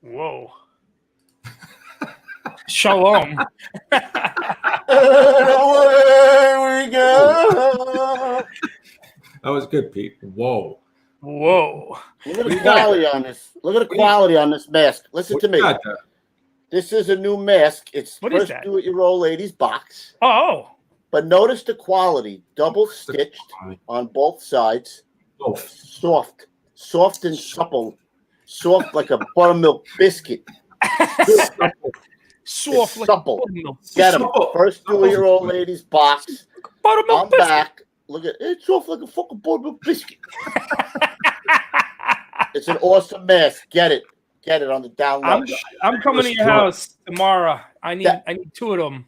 Whoa. Shalom. Away we go. That was good, Pete. Whoa. Whoa. Look at the quality on this. Look at the quality on this mask. Listen to me. This is a new mask. It's What is first that? do-it-your-old ladies box. Oh. But notice the quality. Double stitched on both sides. Oh. Soft. Soft and supple. Soft like a buttermilk biscuit. Soft like supple. buttermilk. Get them. First do-it-your-old ladies box. Buttermilk I'm biscuit. back. Look at it. It's soft like a fucking buttermilk biscuit. It's an awesome mask. Get it. Get it on the download. I'm coming to your house tomorrow. I need 2 of them.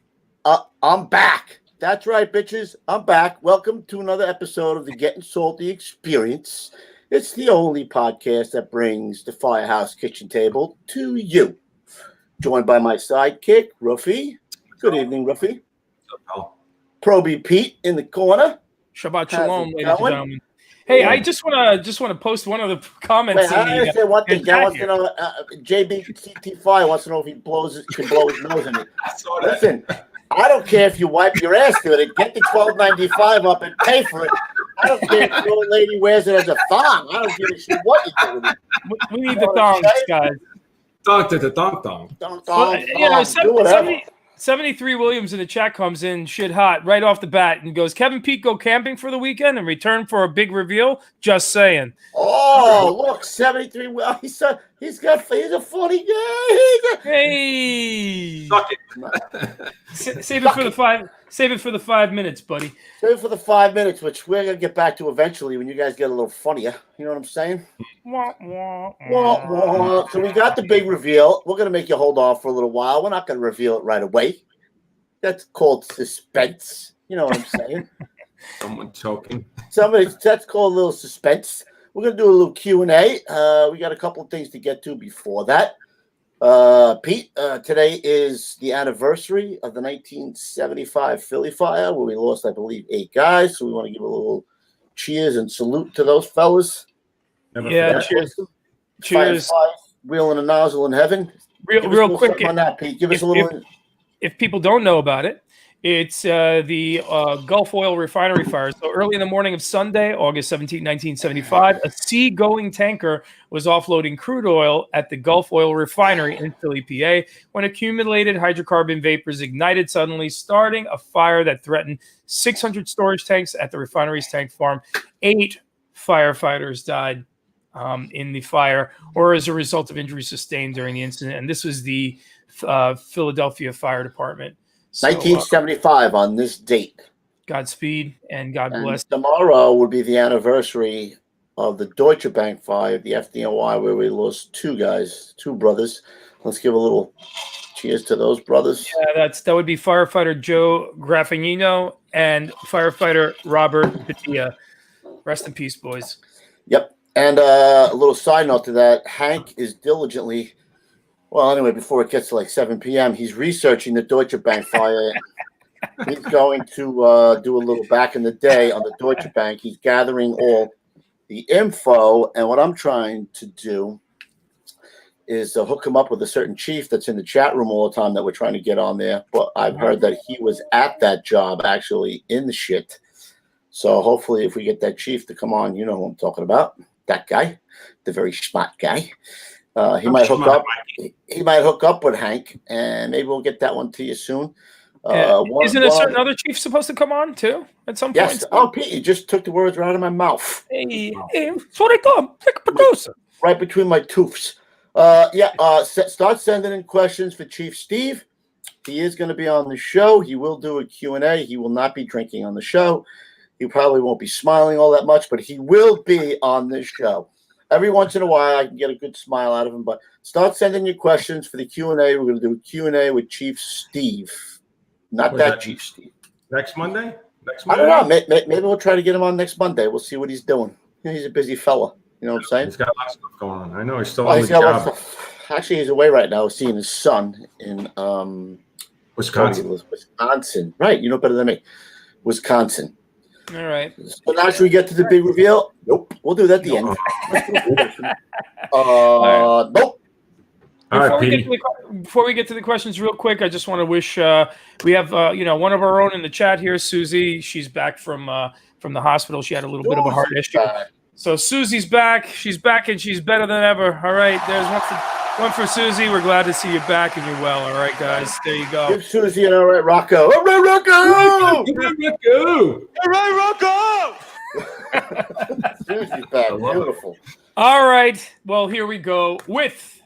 I'm back. That's right, bitches. I'm back. Welcome to another episode of the Gettin Salty Experience. It's the only podcast that brings the Firehouse kitchen table to you. Joined by my sidekick, Ruffy. Good evening, Ruffy. Proby Pete in the corner. Shabbat shalom, ladies and gentlemen. Hey, I just want to post one of the comments. Wait, I say one thing. I want to know. JBCT5 wants to know if he can blow his nose in it. Listen, I don't care if you wipe your ass with it. Get the $12.95 up and pay for it. I don't care if the old lady wears it as a thong. I don't give a shit what you do with it. We need the thongs, guys. Thong. 73 Williams in the chat comes in shit hot right off the bat and goes, Kevin Pete go camping for the weekend and return for a big reveal? Just saying. Oh, look, 73. Well, he's a funny guy. Hey. Suck it. Save it for the 5. Save it for the 5 minutes, buddy. Save it for the 5 minutes, which we're gonna get back to eventually when you guys get a little funnier. You know what I'm saying? So we got the big reveal. We're gonna make you hold off for a little while. We're not gonna reveal it right away. That's called suspense. You know what I'm saying? Someone choking. That's called a little suspense. We're gonna do a little Q&A. We got a couple of things to get to before that. Pete, today is the anniversary of the 1975 Philly fire, where we lost, I believe, 8 guys. So we want to give a little cheers and salute to those fellas. Cheers. Wheel and a nozzle in heaven. Real quick on that, Pete. Give us a little. If people don't know about it, it's the Gulf Oil refinery fire. So early in the morning of Sunday, August 17, 1975, a seagoing tanker was offloading crude oil at the Gulf Oil refinery in Philly, PA, when accumulated hydrocarbon vapors ignited suddenly, starting a fire that threatened 600 storage tanks at the refinery's tank farm. 8 firefighters died in the fire or as a result of injuries sustained during the incident. And this was the Philadelphia Fire Department. So, 1975 on this date. Godspeed and God bless. Tomorrow will be the anniversary of the Deutsche Bank fire, the FDNY, where we lost 2 guys, 2 brothers. Let's give a little cheers to those brothers. Yeah, that would be firefighter Joe Graffagnino and firefighter Robert Padilla. Rest in peace, boys. Yep. And a little side note to that, Hank is diligently. Well, anyway, before it gets to like 7 p.m., he's researching the Deutsche Bank fire. He's going to do a little back in the day on the Deutsche Bank. He's gathering all the info. And what I'm trying to do is hook him up with a certain chief that's in the chat room all the time that we're trying to get on there. But I've heard that he was at that job actually in the shit. So hopefully if we get that chief to come on, you know who I'm talking about. That guy, the very smart guy. He might hook up. He might hook up with Hank, and maybe we'll get that one to you soon. Isn't a certain other chief supposed to come on too at some point? Yes. Oh, Pete, you just took the words right out of my mouth. Hey, so they come. Like a producer. Right between my toofs. Start sending in questions for Chief Steve. He is going to be on the show. He will do a Q&A. He will not be drinking on the show. He probably won't be smiling all that much, but he will be on this show. Every once in a while, I can get a good smile out of him. But start sending your questions for the Q&A. We're going to do a Q&A with Chief Steve. Not that Chief Steve. Next Monday? I don't know. Maybe we'll try to get him on next Monday. We'll see what he's doing. He's a busy fella. You know what I'm saying? He's got a lot of stuff going on. I know he's still on the job. Actually, he's away right now seeing his son in Wisconsin. Wisconsin. Right. You know better than me. Wisconsin. All right. So now should we get to the big reveal? Nope. We'll do that at the end. Nope. Before we get to the questions, real quick, I just want to wish we have one of our own in the chat here, Susie. She's back from the hospital. She had a little bit of a heart issue. So Susie's back. She's back and she's better than ever. All right, there's one for Susie. We're glad to see you back and you're well. All right, guys, there you go. Give Susie an all right, Rocco. All right, Rocco. All right, Rocco. Susie's back. Beautiful. All right. Well, here we go with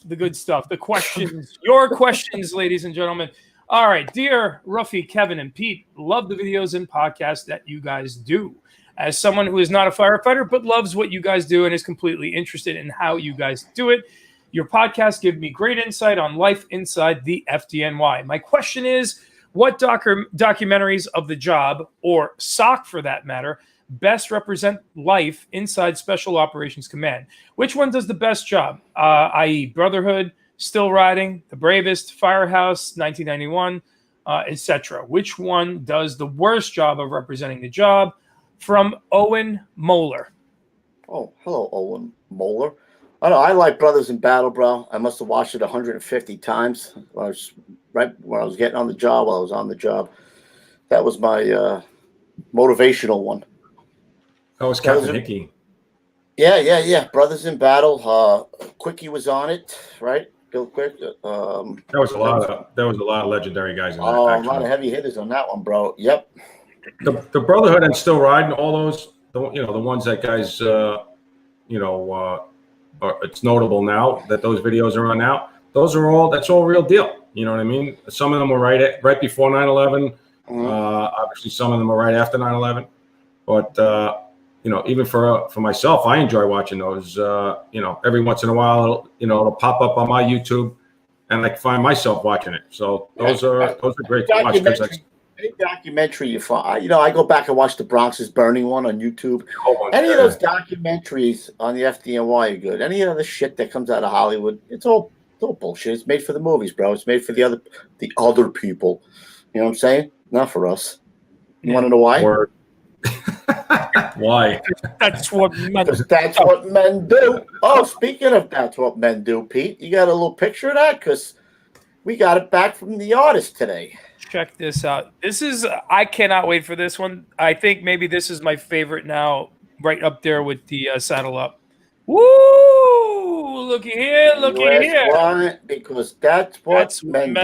the good stuff, the questions, your questions, ladies and gentlemen. All right. Dear Ruffy, Kevin, and Pete, love the videos and podcasts that you guys do. As someone who is not a firefighter, but loves what you guys do and is completely interested in how you guys do it, your podcasts give me great insight on life inside the FDNY. My question is, what documentaries of the job, or SOC for that matter, best represent life inside Special Operations Command? Which one does the best job, i.e. Brotherhood, Still Riding, The Bravest, Firehouse, 1991, etc.? Which one does the worst job of representing the job? From Owen Moeller. Oh, hello, Owen Moeller. I know, I like Brothers in Battle, bro. I must have watched it 150 times when I was getting on the job, while I was on the job. That was my motivational one. That was Captain Hickey. Yeah. Brothers in Battle. Quickie was on it, right? Bill Quick. There was a lot of legendary guys in that. Oh, a lot of heavy hitters on that one, bro. Yep. The Brotherhood and Still Riding, all those, the ones that guys, it's notable now that those videos are on now. That's all real deal. You know what I mean? Some of them were right before 9/11. Obviously, some of them were right after 9/11. But even for myself, I enjoy watching those. Every once in a while, it'll pop up on my YouTube, and I can find myself watching it. So those are great to watch. Any documentary you find, I go back and watch the Bronx is Burning one on YouTube. Any of those documentaries on the FDNY are good. Any other shit that comes out of Hollywood, it's all bullshit. It's made for the movies, bro. It's made for the other people. You know what I'm saying? Not for us. You want to know why? Why? That's what men do. Oh, speaking of that's what men do, Pete, you got a little picture of that? Because we got it back from the artist today. Check this out. I cannot wait for this one. I think maybe this is my favorite now, right up there with the Saddle Up. Woo! Looky here. Why? Because that's what men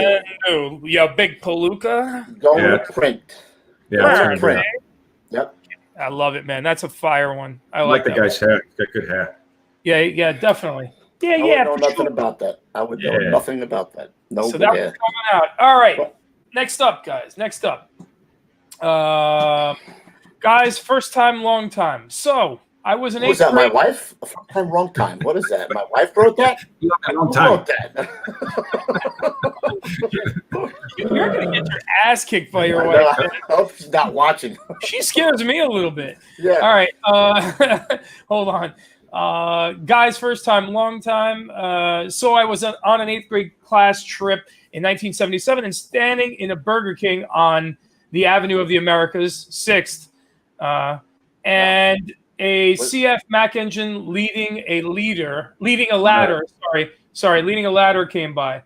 do. Yeah, big palooka. Going to print. Yeah, print. Yep. I love it, man. That's a fire one. I like the that guy's hair. He's got good hair. Yeah, definitely. Yeah, I would know nothing about that. I would know nothing about that. No. So that was coming out. All right. Next up, guys. Guys, first time, long time. So I was an 8th grade. Was that my wife? First time, wrong time. What is that? My wife wrote that? Wrong time. You're going to get your ass kicked by your wife. I hope she's not watching. She scares me a little bit. Yeah. All right. Hold on. Guys, first time, long time. So I was on an 8th grade class trip in 1977 and standing in a Burger King on the Avenue of the Americas, 6th, and a CF Mac engine leading a ladder came by.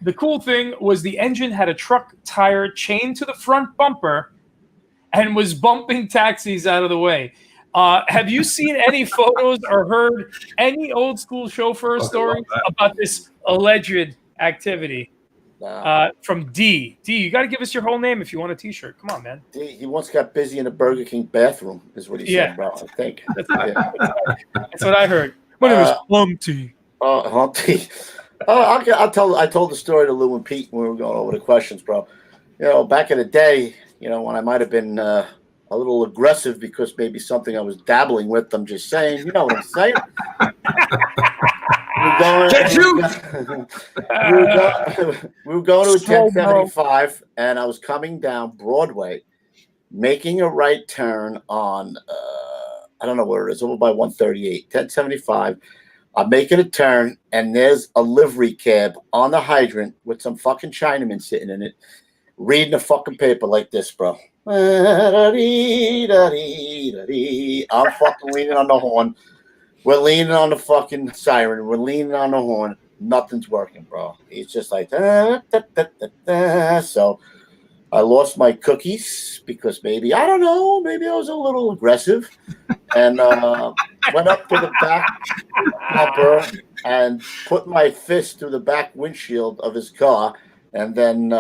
The cool thing was the engine had a truck tire chained to the front bumper and was bumping taxis out of the way. Have you seen any photos or heard any old school chauffeur stories about this alleged activity? From D. You got to give us your whole name if you want a T-shirt. Come on, man. D, he once got busy in a Burger King bathroom, is what he said, bro. I think. That's what I heard. My name is Humpty. Humpty. I told the story to Lou and Pete when we were going over the questions, bro. Back in the day, when I might have been a little aggressive because maybe something I was dabbling with. I'm just saying, you know what I'm saying? We were going to a 1075, and I was coming down Broadway, making a right turn on, I don't know where it is, over by 138, 1075. I'm making a turn, and there's a livery cab on the hydrant with some fucking Chinaman sitting in it, reading a fucking paper like this, bro. I'm fucking leaning on the horn. We're leaning on the fucking siren. We're leaning on the horn. nothing's working, bro. He's just like, So I lost my cookies because maybe I was a little aggressive, and went up to the back bumper and put my fist through the back windshield of his car, and then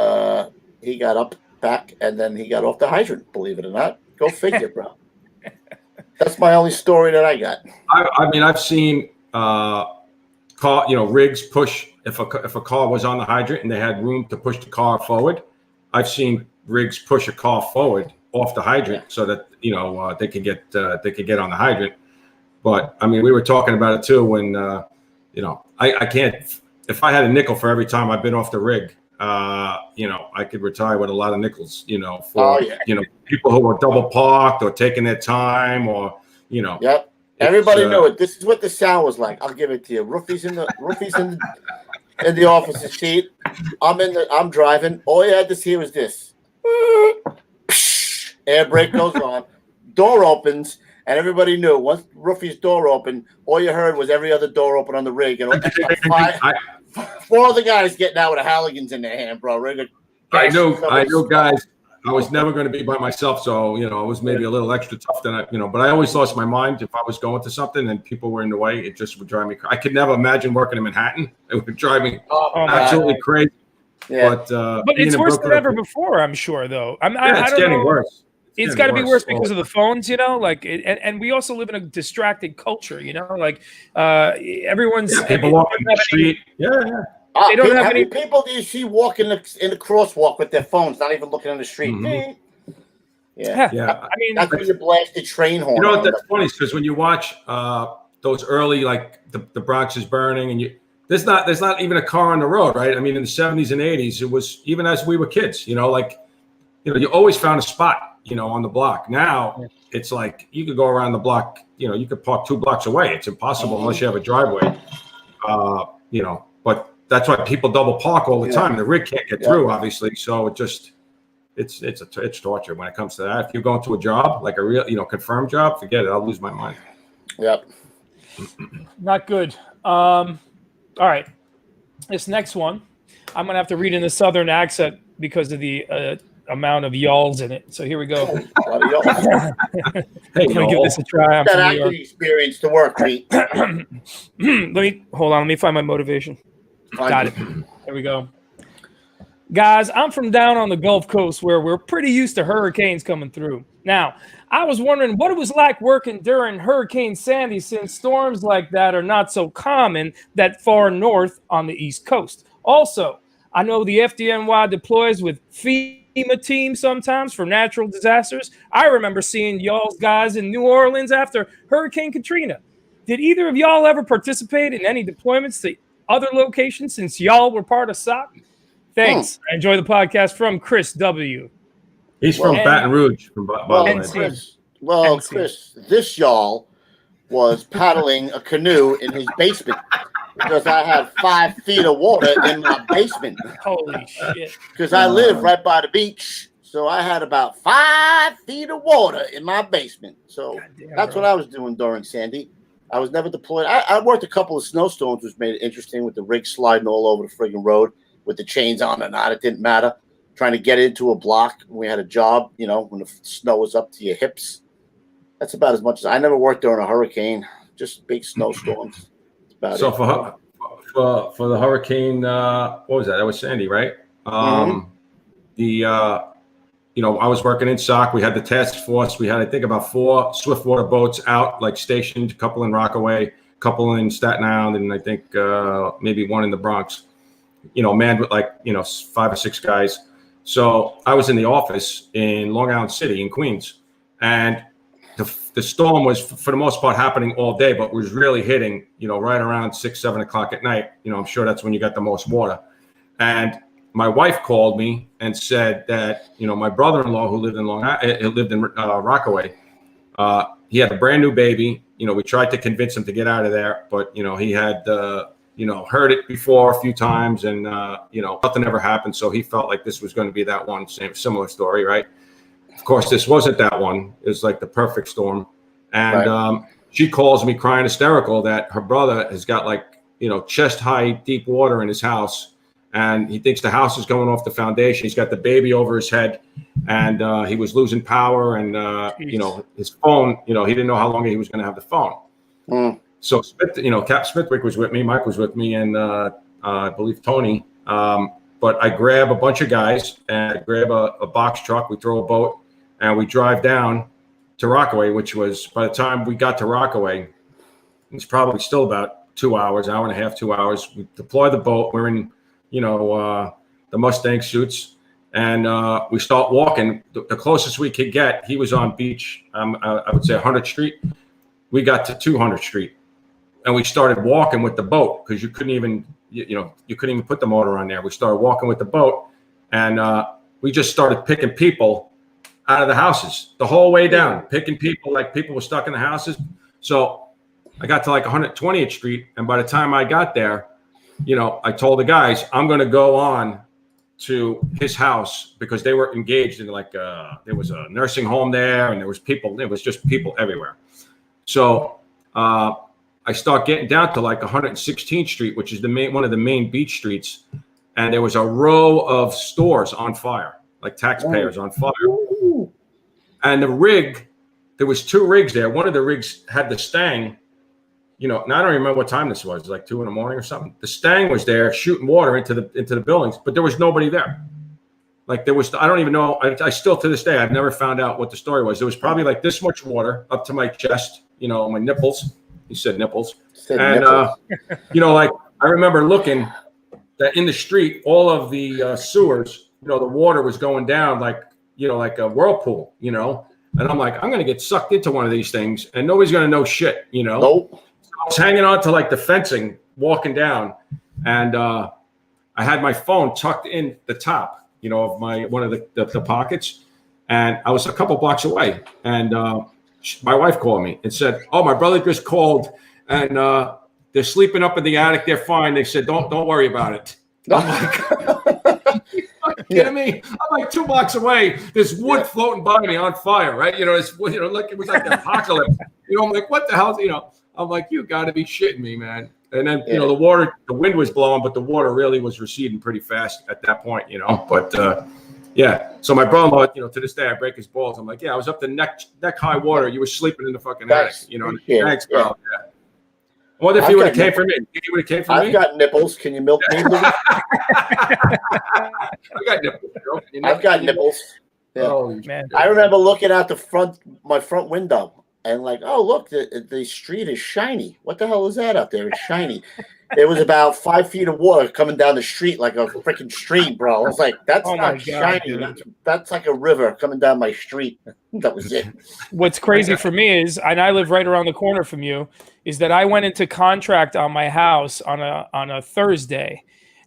he got up back, and then he got off the hydrant. Believe it or not, go figure, bro. That's my only story that I got. I mean, I've seen rigs push if a car was on the hydrant and they had room to push the car forward. I've seen rigs push a car forward off the hydrant so that they could get on the hydrant. But I mean, we were talking about it too when I can't. If I had a nickel for every time I've been off the rig, I could retire with a lot of nickels. For people who were double parked or taking their time, or Yep. Everybody knew it. This is what the sound was like. I'll give it to you. Roofy's in the officer's seat. I'm driving. All you had to see was this. Air brake goes on. Door opens, and everybody knew once Roofy's door opened, all you heard was every other door open on the rig, and four other guys getting out with Halligans in their hand, bro. I know, guys. I was never going to be by myself, so I was maybe a little extra tough than but I always lost my mind if I was going to something and people were in the way. It just would drive me. I could never imagine working in Manhattan. It would drive me absolutely crazy. Yeah. But it's worse than ever before, I'm sure, though. It's getting worse. It's got to be worse because of the phones, and we also live in a distracted culture, everyone's people walking the street. Yeah. They don't have any people do you see walking in the crosswalk with their phones, not even looking on the street? Mm-hmm. Yeah. I mean, that's when you blast the train horn. That's funny because when you watch those early, like the Bronx is burning, and there's not even a car on the road, right? I mean, in the 70s and 80s, it was even as we were kids, you always found a spot, on the block. Now it's like you could go around the block, you could park 2 blocks away. It's impossible unless you have a driveway, but that's why people double park all the time. The rig can't get through, obviously. So it's torture when it comes to that. If you're going to a job, like a real, confirmed job, forget it. I'll lose my mind. Yep. Not good. All right. This next one, I'm going to have to read in the Southern accent because of the amount of y'alls in it. So here we go. Hey, I'm going to give this a try. I'm that acting experience to work, Pete. Let me find my motivation. Got it. There we go. Guys, I'm from down on the Gulf Coast where we're pretty used to hurricanes coming through. Now, I was wondering what it was like working during Hurricane Sandy, since storms like that are not so common that far north on the East Coast. Also, I know the FDNY deploys with FEMA teams sometimes for natural disasters. I remember seeing y'all's guys in New Orleans after Hurricane Katrina. Did either of y'all ever participate in any deployments to other locations since y'all were part of SOC? Thanks. I enjoy the podcast from Chris W. He's from Baton Rouge. Chris, this y'all was paddling a canoe in his basement because I had 5 feet of water in my basement. Holy shit. Because I live right by the beach. So I had about 5 feet of water in my basement. So that's what I was doing during Sandy. I was never deployed. I worked a couple of snowstorms, which made it interesting with the rig sliding all over the friggin' road with the chains on or not. It didn't matter. Trying to get into a block. We had a job, when the snow was up to your hips. That's about as much as I never worked during a hurricane. Just big snowstorms. That's about it. For the hurricane, what was that? That was Sandy, right? I was working in SOC. We had the task force. We had, I think, about 4 swiftwater boats out, like stationed, a couple in Rockaway, a couple in Staten Island, and I think maybe one in the Bronx, manned with 5 or 6 guys. So I was in the office in Long Island City in Queens, and the storm was, for the most part, happening all day, but was really hitting, right around 6, 7 o'clock at night. I'm sure that's when you got the most water. And my wife called me and said that, my brother-in-law who lived in Rockaway, he had a brand new baby. We tried to convince him to get out of there, but, he had, heard it before a few times and, nothing ever happened. So he felt like this was going to be that one, similar story, right? Of course, this wasn't that one. It was like the perfect storm. And she calls me crying hysterical that her brother has got chest high, deep water in his house. And he thinks the house is going off the foundation. He's got the baby over his head, and he was losing power. And his phone, he didn't know how long he was going to have the phone. So Smith, Cap Smithwick was with me, Mike was with me, and I believe Tony. But I grab a bunch of guys and I grab a box truck. We throw a boat and we drive down to Rockaway, which was, by the time we got to Rockaway, it's probably still about 2 hours, hour and a half, 2 hours. We deploy the boat. We're in the Mustang suits, and we start walking. The closest we could get, he was on beach, I would say 100th Street. We got to 200th Street, and we started walking with the boat because you couldn't even, you couldn't even put the motor on there. We started walking with the boat, and we just started picking people out of the houses the whole way down, picking people like people were stuck in the houses. So I got to like 120th Street, and by the time I got there, I told the guys, I'm going to go on to his house because they were engaged in there was a nursing home there, and there was just people everywhere. So I start getting down to like 116th Street, which is one of the main beach streets. And there was a row of stores on fire, like taxpayers on fire. And the rig, there was 2 rigs there. One of the rigs had the Stang. Now I don't remember what time this was, like 2 a.m. or something. The Stang was there shooting water into the buildings, but there was nobody there. Like I don't even know. I still to this day, I've never found out what the story was. There was probably like this much water up to my chest, my nipples. He said nipples. Nipples. Like I remember looking that in the street, all of the sewers, the water was going down like a whirlpool, and I'm like, I'm going to get sucked into one of these things and nobody's going to know shit, Nope. I was hanging on to like the fencing, walking down, and I had my phone tucked in the top, of one of the pockets, and I was a couple blocks away, and my wife called me and said, "Oh, my brother just called, and they're sleeping up in the attic. They're fine." They said, "Don't worry about it." I'm like, kidding me? I'm like 2 blocks away. There's wood floating by me on fire, right? It's like it was like the apocalypse. I'm like, what the hell? I'm like, you got to be shitting me, man. And then the wind was blowing, but the water really was receding pretty fast at that point, But so my brother-in-law, to this day, I break his balls. I'm like, I was up to neck high water. You were sleeping in the fucking attic, Thanks, bro. Yeah. I wonder if he would have came for me. He would have came for me. I've got nipples. Can you milk me? I got nipples, bro. I've got nipples. Yeah. Oh man! I remember looking out my front window and like, oh look, the street is shiny. What the hell is that out there? It's shiny. It was about 5 feet of water coming down the street like a freaking stream, bro. I was like, that's not shiny. That's like a river coming down my street. That was it. What's crazy for me is, and I live right around the corner from you, is that I went into contract on my house on a Thursday,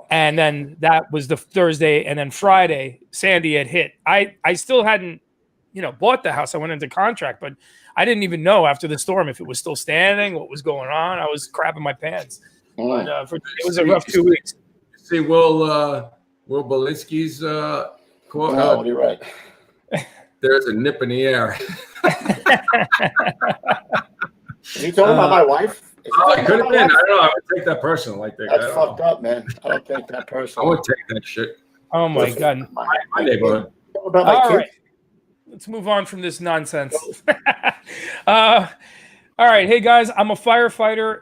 and then that was the Thursday, and then Friday Sandy had hit. I still hadn't bought the house. I went into contract, but I didn't even know after the storm if it was still standing, what was going on. I was crapping my pants. But it was a rough 2 weeks. See, Will Belinsky's quote. No, you're right. There's a nip in the air. Are you talking about my wife? It could have been. I don't know. I would take that personal like that. That's fucked up, man. I don't take that personal. I would take that shit. Oh my God. My neighborhood. About my kids? Right. Let's move on from this nonsense. All right. Hey, guys, I'm a firefighter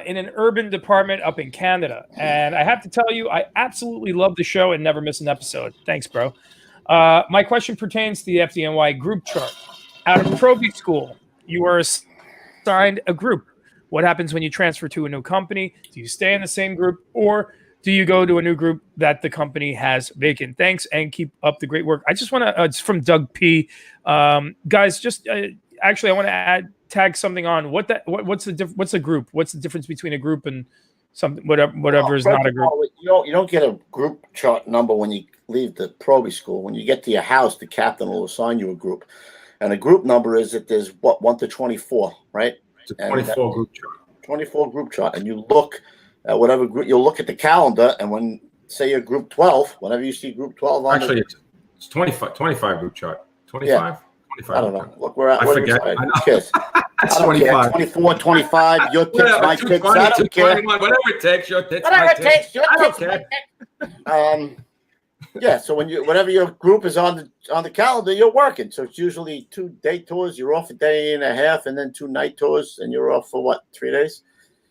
in an urban department up in Canada. And I have to tell you, I absolutely love the show and never miss an episode. Thanks, bro. My question pertains to the FDNY group chart. Out of Proby school, you are assigned a group. What happens when you transfer to a new company? Do you stay in the same group, or do you go to a new group that the company has vacant? Thanks, and keep up the great work. I just want to, it's from Doug P. Guys, just actually, I want to tag something on. What's the group? What's the difference between a group and something, whatever is not a group? You don't get a group chart number when you leave the Proby school. When you get to your house, the captain will assign you a group. And a group number is that there's 1 to 24, right? It's a 24 group chart. 24 group chart. And you look at whatever group, you'll look at the calendar, and when, say you're group 12, whenever you see group 12 on actually, it's 25 group chart. 25? Yeah. 25. I don't know. Look, we're at. I forget. That's I don't care. 25. 24, 25. Your tits, Whatever, my tits. 220, I don't care. 221, whatever it takes. Your tits, Whatever my it takes. tits. Your I don't tits, my care. tits. Yeah. So whatever your group is on the calendar, you're working. So it's usually 2 day tours. You're off a day and a half, and then 2 night tours, and you're off for what, 3 days?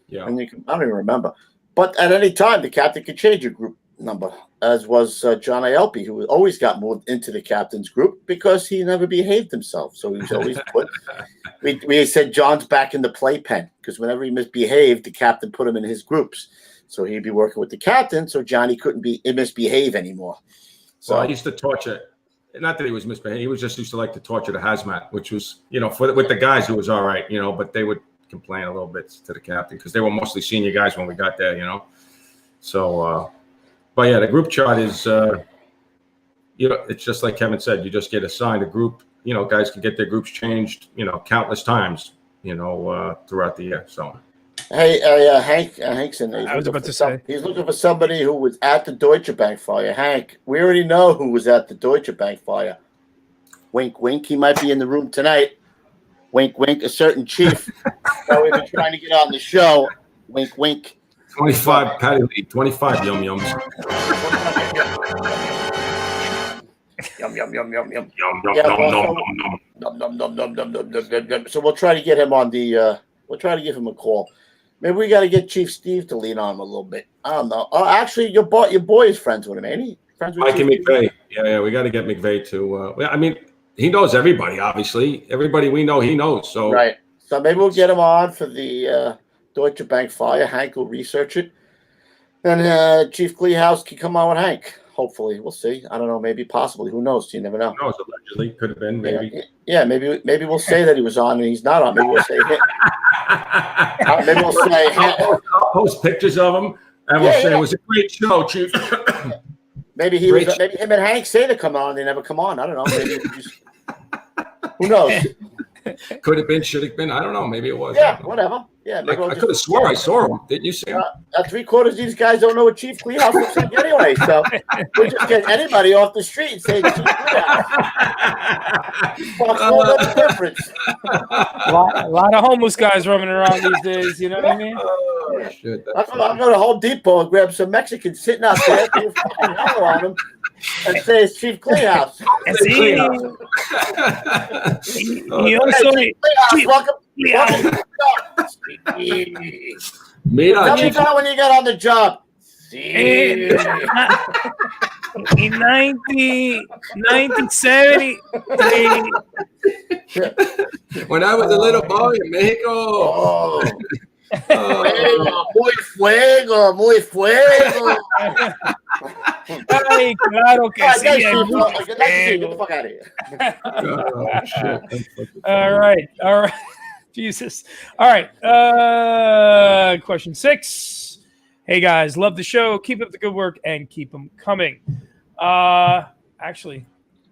Yeah. And I don't even remember. But at any time, the captain could change your group number, as was John Ielpi, who always got moved into the captain's group because he never behaved himself. So he was always put. We said John's back in the playpen because whenever he misbehaved, the captain put him in his groups. So he'd be working with the captain, so Johnny couldn't misbehave anymore. So I used to torture. Not that he was misbehaving. He was just used to like to torture the hazmat, which was, with the guys, it was all right, but they would complain a little bit to the captain because they were mostly senior guys when we got there, So, but yeah, the group chart is, it's just like Kevin said, you just get assigned a group. Guys can get their groups changed, countless times, throughout the year. So, hey, Hank's in there. I was about to say he's looking for somebody who was at the Deutsche Bank fire. Hank, we already know who was at the Deutsche Bank fire. Wink, wink. He might be in the room tonight. Wink, wink. A certain chief that we've been trying to get on the show. Wink, wink. 25 Patty Lee, 25 yum yums. Yum yum yum yum yum. Yum. So we'll try to get him on the. We'll try to give him a call. Maybe we got to get Chief Steve to lean on him a little bit. I don't know. Oh, actually, your boy is friends with him, ain't he? Friends with Mikey McVeigh. Yeah, we got to get McVeigh to. I mean, he knows everybody. Obviously, everybody we know, he knows. So right. So maybe we'll get him on for the Deutsche Bank fire. Hank will research it, and Chief Kleehouse can come on with Hank. Hopefully, we'll see. I don't know. Maybe, possibly. Who knows? You never know. Who knows? Allegedly, could have been. Maybe. Yeah. Maybe we'll say that he was on and he's not on. Maybe we'll say. Maybe we'll say. I'll post pictures of him, and we'll say it was a great show, Chief. Maybe he was. Maybe him and Hank say to come on. They never come on. I don't know. Maybe who knows? Could have been, should have been. I don't know. Maybe it was. Yeah, whatever. Yeah, I could have swore I saw him. Didn't you see him? 3/4 of these guys don't know what Chief Kleehouse looks like anyway. So we just get anybody off the street and say Chief Kleehouse. Fuck's no difference. A lot of homeless guys roaming around these days. You know what I mean? Oh, shit, I'll go to Home Depot and grab some Mexicans sitting out there, do a fucking hell on them, and say it's Chief Kleehouse. He also Welcome. Tell me about when you got on the job. in 1970. When I was a little boy in Mexico. Muy fuego, muy fuego. Ay, claro que sí. Get the fuck out of here. Oh, shit. All right. Jesus. All right. Question 6. Hey guys, love the show. Keep up the good work and keep them coming. Actually,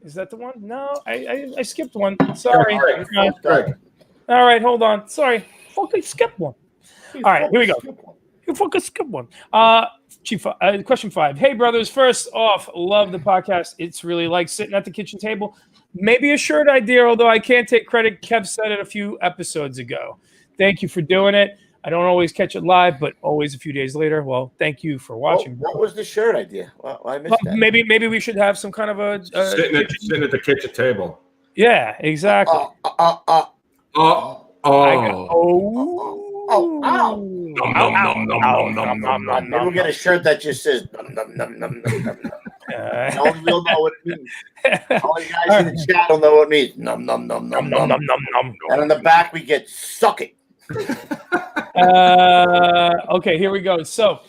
is that the one? No, I skipped one. Sorry. Greg. All right, hold on. Sorry, fucking skipped one. All right, here we go. You fucking skipped one. Chief, question 5. Hey brothers, first off, love the podcast. It's really like sitting at the kitchen table. Maybe a shirt idea, although I can't take credit. Kev said it a few episodes ago. Thank you for doing it. I don't always catch it live, but always a few days later. Well, thank you for watching. What was the shirt idea? Well, I missed that. Maybe we should have some kind of a sitting at the kitchen table. Yeah, exactly. Maybe we'll get a shirt that just says num num num num num num. No one will know what it means. All you guys in the chat will know what it means. Num num num num num num num. And on the back we get suck it. Okay, here we go. So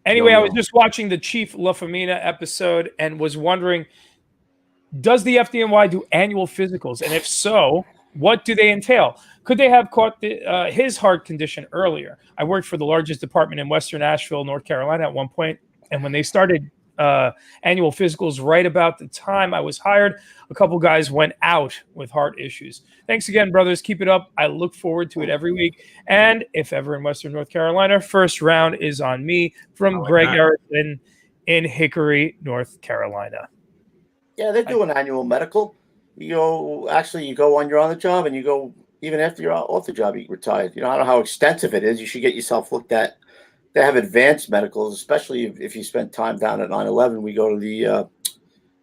anyway, I was just watching the Chief La Famina episode and was wondering, does the FDNY do annual physicals? And if so, what do they entail? Could they have caught his heart condition earlier? I worked for the largest department in Western Asheville, North Carolina at one point, and when they started annual physicals right about the time I was hired, a couple guys went out with heart issues. Thanks again, brothers. Keep it up. I look forward to it every week. And if ever in Western North Carolina, first round is on me from Greg Harrison in Hickory, North Carolina. Yeah, they do an annual medical. You go on, you're on the job, and you go even after you're off the job, you get retired. You know, I don't know how extensive it is. You should get yourself looked at. They have advanced medicals, especially if you spend time down at 9/11. We go to the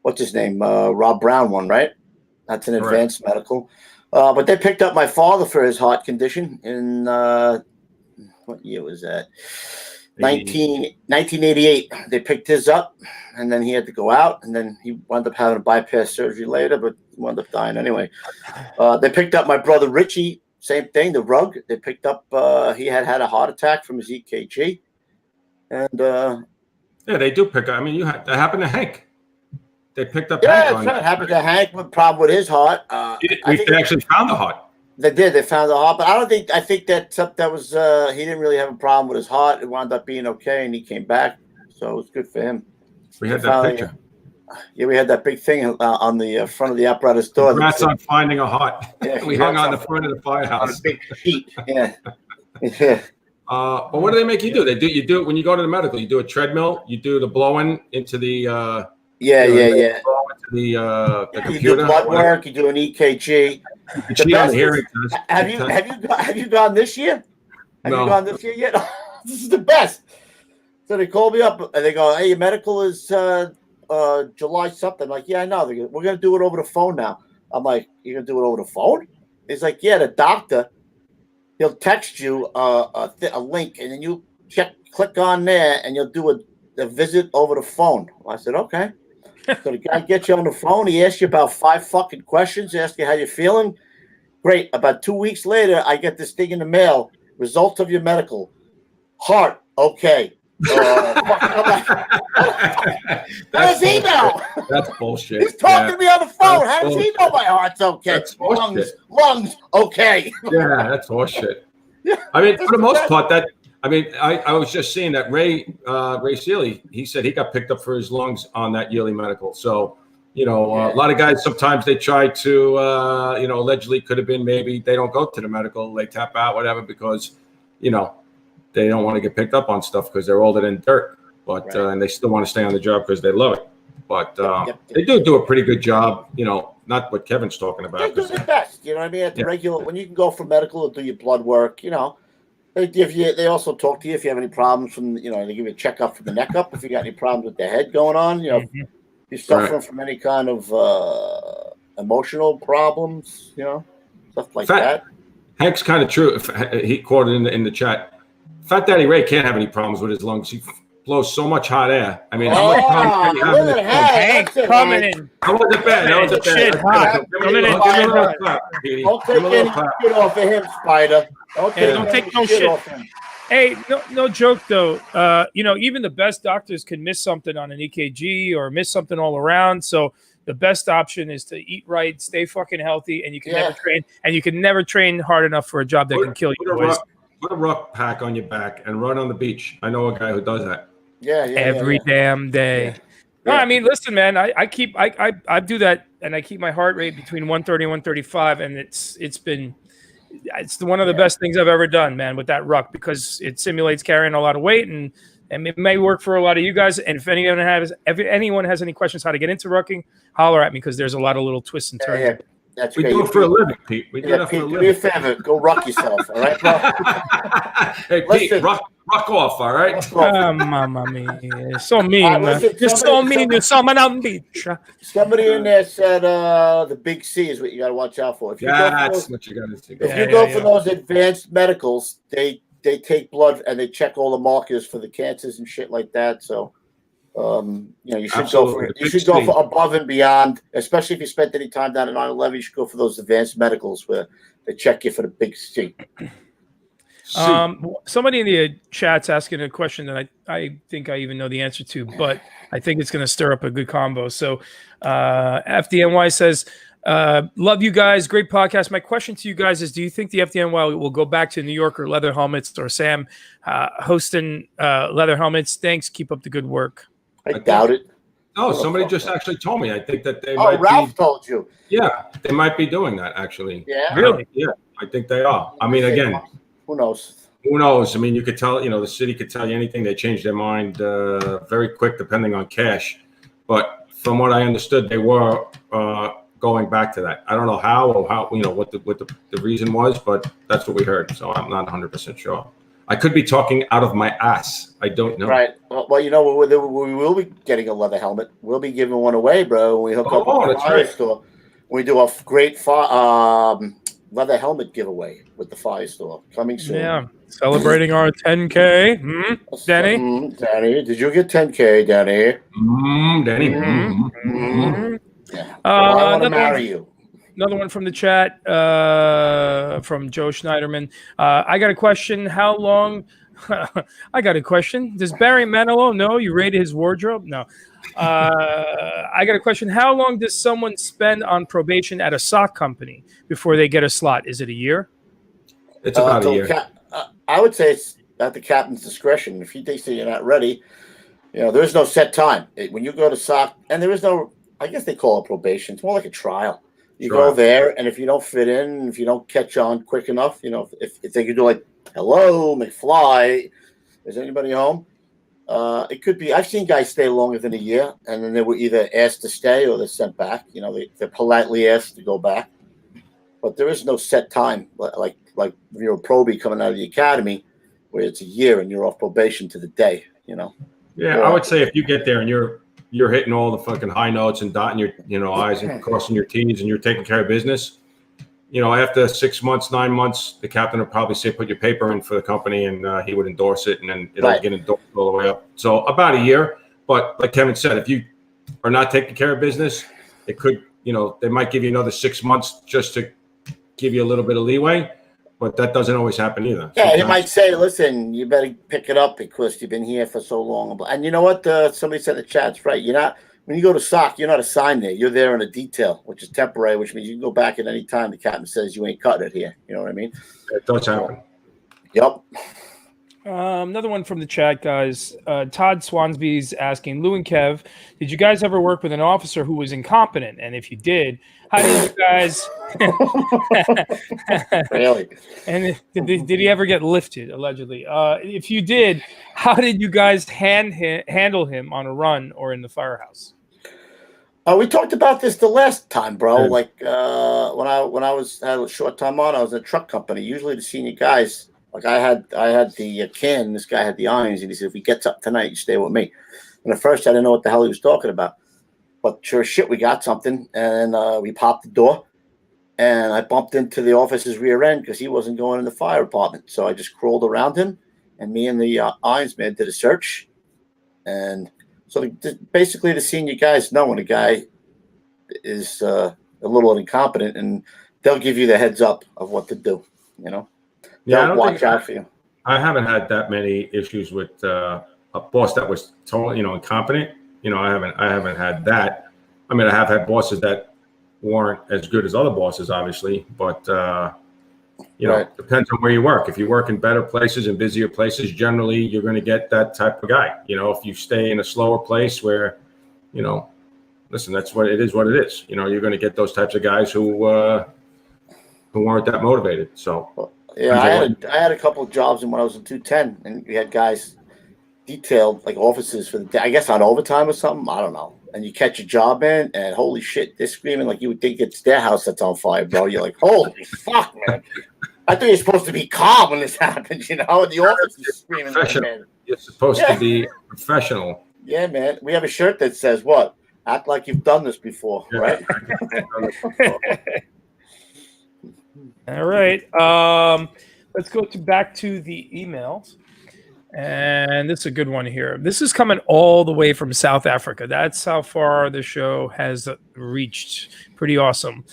what's his name, Rob Brown one, right? That's an advanced medical. But they picked up my father for his heart condition in what year was that? 1988. They picked his up, and then he had to go out, and then he wound up having a bypass surgery later, but he wound up dying anyway. They picked up my brother Richie, same thing, the rug. They picked up, he had a heart attack from his EKG. And yeah, they do pick up. I mean, that happened to Hank. They picked up yeah, Hank. It happened to Hank with a problem with his heart. They actually found the heart. They did. They found the heart, but I think that was he didn't really have a problem with his heart. It wound up being okay, and he came back, so it was good for him. We had that picture. Yeah, we had that big thing on the front of the apparatus door. Congrats on finding a heart. Yeah, we hung on the front of the firehouse. On a big sheet. Yeah. Yeah. But what do they make you do? You do it when you go to the medical. You do a treadmill. You do the blowing into the. Yeah. The computer. You do blood work. You do an EKG. Have you gone this year? Have you gone this year yet? This is the best. So they call me up and they go, "Hey, your medical is July something." I'm like, "Yeah, I know." They go, "We're gonna do it over the phone now." I'm like, "You're gonna do it over the phone?" He's like, "Yeah, the doctor. He'll text you a link, and then you click on there, and you'll do a visit over the phone." I said, "Okay." So the guy gets you on the phone. He asks you about 5 fucking questions. He asks you how you're feeling. Great. About 2 weeks later, I get this thing in the mail. Results of your medical. Heart. Okay. How does he know? That's bullshit. He's talking to me on the phone. How does he know my heart's okay? That's lungs. Okay. Yeah, that's horseshit. I mean, for the most part, I was just seeing that Ray Seeley, he said he got picked up for his lungs on that yearly medical. So, a lot of guys, sometimes they try to, allegedly could have been, maybe they don't go to the medical, they tap out, whatever, because, they don't want to get picked up on stuff because they're older than dirt, but and they still want to stay on the job because they love it. But they do a pretty good job, not what Kevin's talking about. They do the best, you know what I mean? At the regular, when you can go for medical, they'll do your blood work, They also talk to you if you have any problems they give you a checkup from the neck up. If you got any problems with the head going on, if you're suffering from any kind of emotional problems, stuff like that. Hank's kind of true. He quoted in the chat. Fat Daddy Ray can't have any problems with his lungs. He blows so much hot air. I mean, how much problems can he have? Hank coming in. How was it bad? How was it bad? Coming in. Don't take any shit off of him, Spider. Don't take no shit off him. Hey, no joke though. Even the best doctors can miss something on an EKG or miss something all around. So the best option is to eat right, stay fucking healthy, and you can never train. And you can never train hard enough for a job that can kill you. Put a ruck pack on your back and run on the beach. I know a guy who does that. Every damn day. No, I mean, listen, man. I do that, and I keep my heart rate between 130 and 135, and it's one of the best things I've ever done, man, with that ruck, because it simulates carrying a lot of weight, and it may work for a lot of you guys. And if anyone has any questions how to get into rucking, holler at me, because there's a lot of little twists and turns. Yeah. That's we do it for a living, Pete. We do it for a living. Do me a favor. Go ruck yourself, all right, bro? Hey, Pete, ruck off, all right? Mamma mia. So mean, man. You're so mean. You're so bitch. Somebody in there said the big C is what you got to watch out for. That's what you got to see. If you go for those advanced medicals, they take blood and they check all the markers for the cancers and shit like that. So, you should go for above and beyond, especially if you spent any time down at 9/11. You should go for those advanced medicals where they check you for the big C. Somebody in the chat's asking a question that I think I even know the answer to, but I think it's going to stir up a good combo. So FDNY says, love you guys. Great podcast. My question to you guys is, do you think the FDNY will go back to New York or Leather Helmets or Sam hosting Leather Helmets? Thanks. Keep up the good work. I doubt it. Oh, somebody just actually told me. I think that they might Ralph told you. Yeah, they might be doing that, actually. Yeah? Really? Yeah, I think they are. I mean, again. Who knows? Who knows? I mean, you could tell, the city could tell you anything. They change their mind very quick, depending on cash. But from what I understood, they were going back to that. I don't know how or what the reason was, but that's what we heard. So I'm not 100% sure. I could be talking out of my ass. I don't know. Right. Well, we will be getting a leather helmet. We'll be giving one away, bro. When we hook up with the Fire store. We do a great leather helmet giveaway with the Fire store coming soon. Yeah, celebrating our 10K. Danny? Danny, did you get 10K, Danny? Danny. Yeah. I want to marry you. Another one from the chat from Joe Schneiderman. I got a question. How long? I got a question. Does Barry Manilow know you raided his wardrobe? No. I got a question. How long does someone spend on probation at a sock company before they get a slot? Is it a year? It's about a year. I would say it's at the captain's discretion. If he thinks that you're not ready, there's no set time. When you go to sock, and there is no, I guess they call it probation. It's more like a trial. You go there, and if you don't fit in, if you don't catch on quick enough, if they could do like, hello, McFly, is anybody home? It could be. I've seen guys stay longer than a year, and then they were either asked to stay or they're sent back. They're politely asked to go back. But there is no set time, like you're a probie coming out of the academy, where it's a year and you're off probation to the day. Yeah, I would say if you get there and you're hitting all the fucking high notes and dotting your I's and crossing your T's and you're taking care of business, after 6 months, 9 months, the captain would probably say, put your paper in for the company, and he would endorse it, and then it'll get endorsed all the way up. So about a year. But like Kevin said, if you are not taking care of business, it could, they might give you another 6 months just to give you a little bit of leeway. But that doesn't always happen either. Yeah, sometimes. He might say, listen, you better pick it up because you've been here for so long. And you know what? Somebody said in the chat, it's right. When you go to SOC, you're not assigned there. You're there in a detail, which is temporary, which means you can go back at any time. The captain says you ain't cutting it here. You know what I mean? It does happen. Yep. Another one from the chat, guys. Todd Swansby's asking, Lou and Kev, did you guys ever work with an officer who was incompetent? And if you did, how did you guys... Really? And did he ever get lifted, allegedly? If you did, how did you guys handle him on a run or in the firehouse? We talked about this the last time, bro. Like when I had a short time on, I was in a truck company. Usually the senior guys... Like I had the can, this guy had the irons, and he said, if he gets up tonight, you stay with me. And at first I didn't know what the hell he was talking about. But sure as shit, we got something, and we popped the door, and I bumped into the officer's rear end because he wasn't going in the fire department. So I just crawled around him, and me and the irons man did a search. And so basically the senior guys know when a guy is a little incompetent, and they'll give you the heads up of what to do, Yeah, watch out for you. I haven't had that many issues with a boss that was totally, incompetent. I haven't had that. I mean, I have had bosses that weren't as good as other bosses, obviously, but it depends on where you work. If you work in better places and busier places, generally you're going to get that type of guy. If you stay in a slower place where, listen, that's what it is. You're going to get those types of guys who weren't that motivated. So. Yeah, I had a couple of jobs when I was in 210, and we had guys detailed like offices for the day, I guess on overtime or something. I don't know. And you catch a job in, and holy shit, they're screaming like you would think it's their house that's on fire, bro. You're like, holy fuck, man. I thought you're supposed to be calm when this happens, And the office is screaming. Like, man. You're supposed to be professional. Yeah, man. We have a shirt that says what? Act like you've done this before, right? All right. Let's go back to the emails. And this is a good one here. This is coming all the way from South Africa. That's how far the show has reached. Pretty awesome.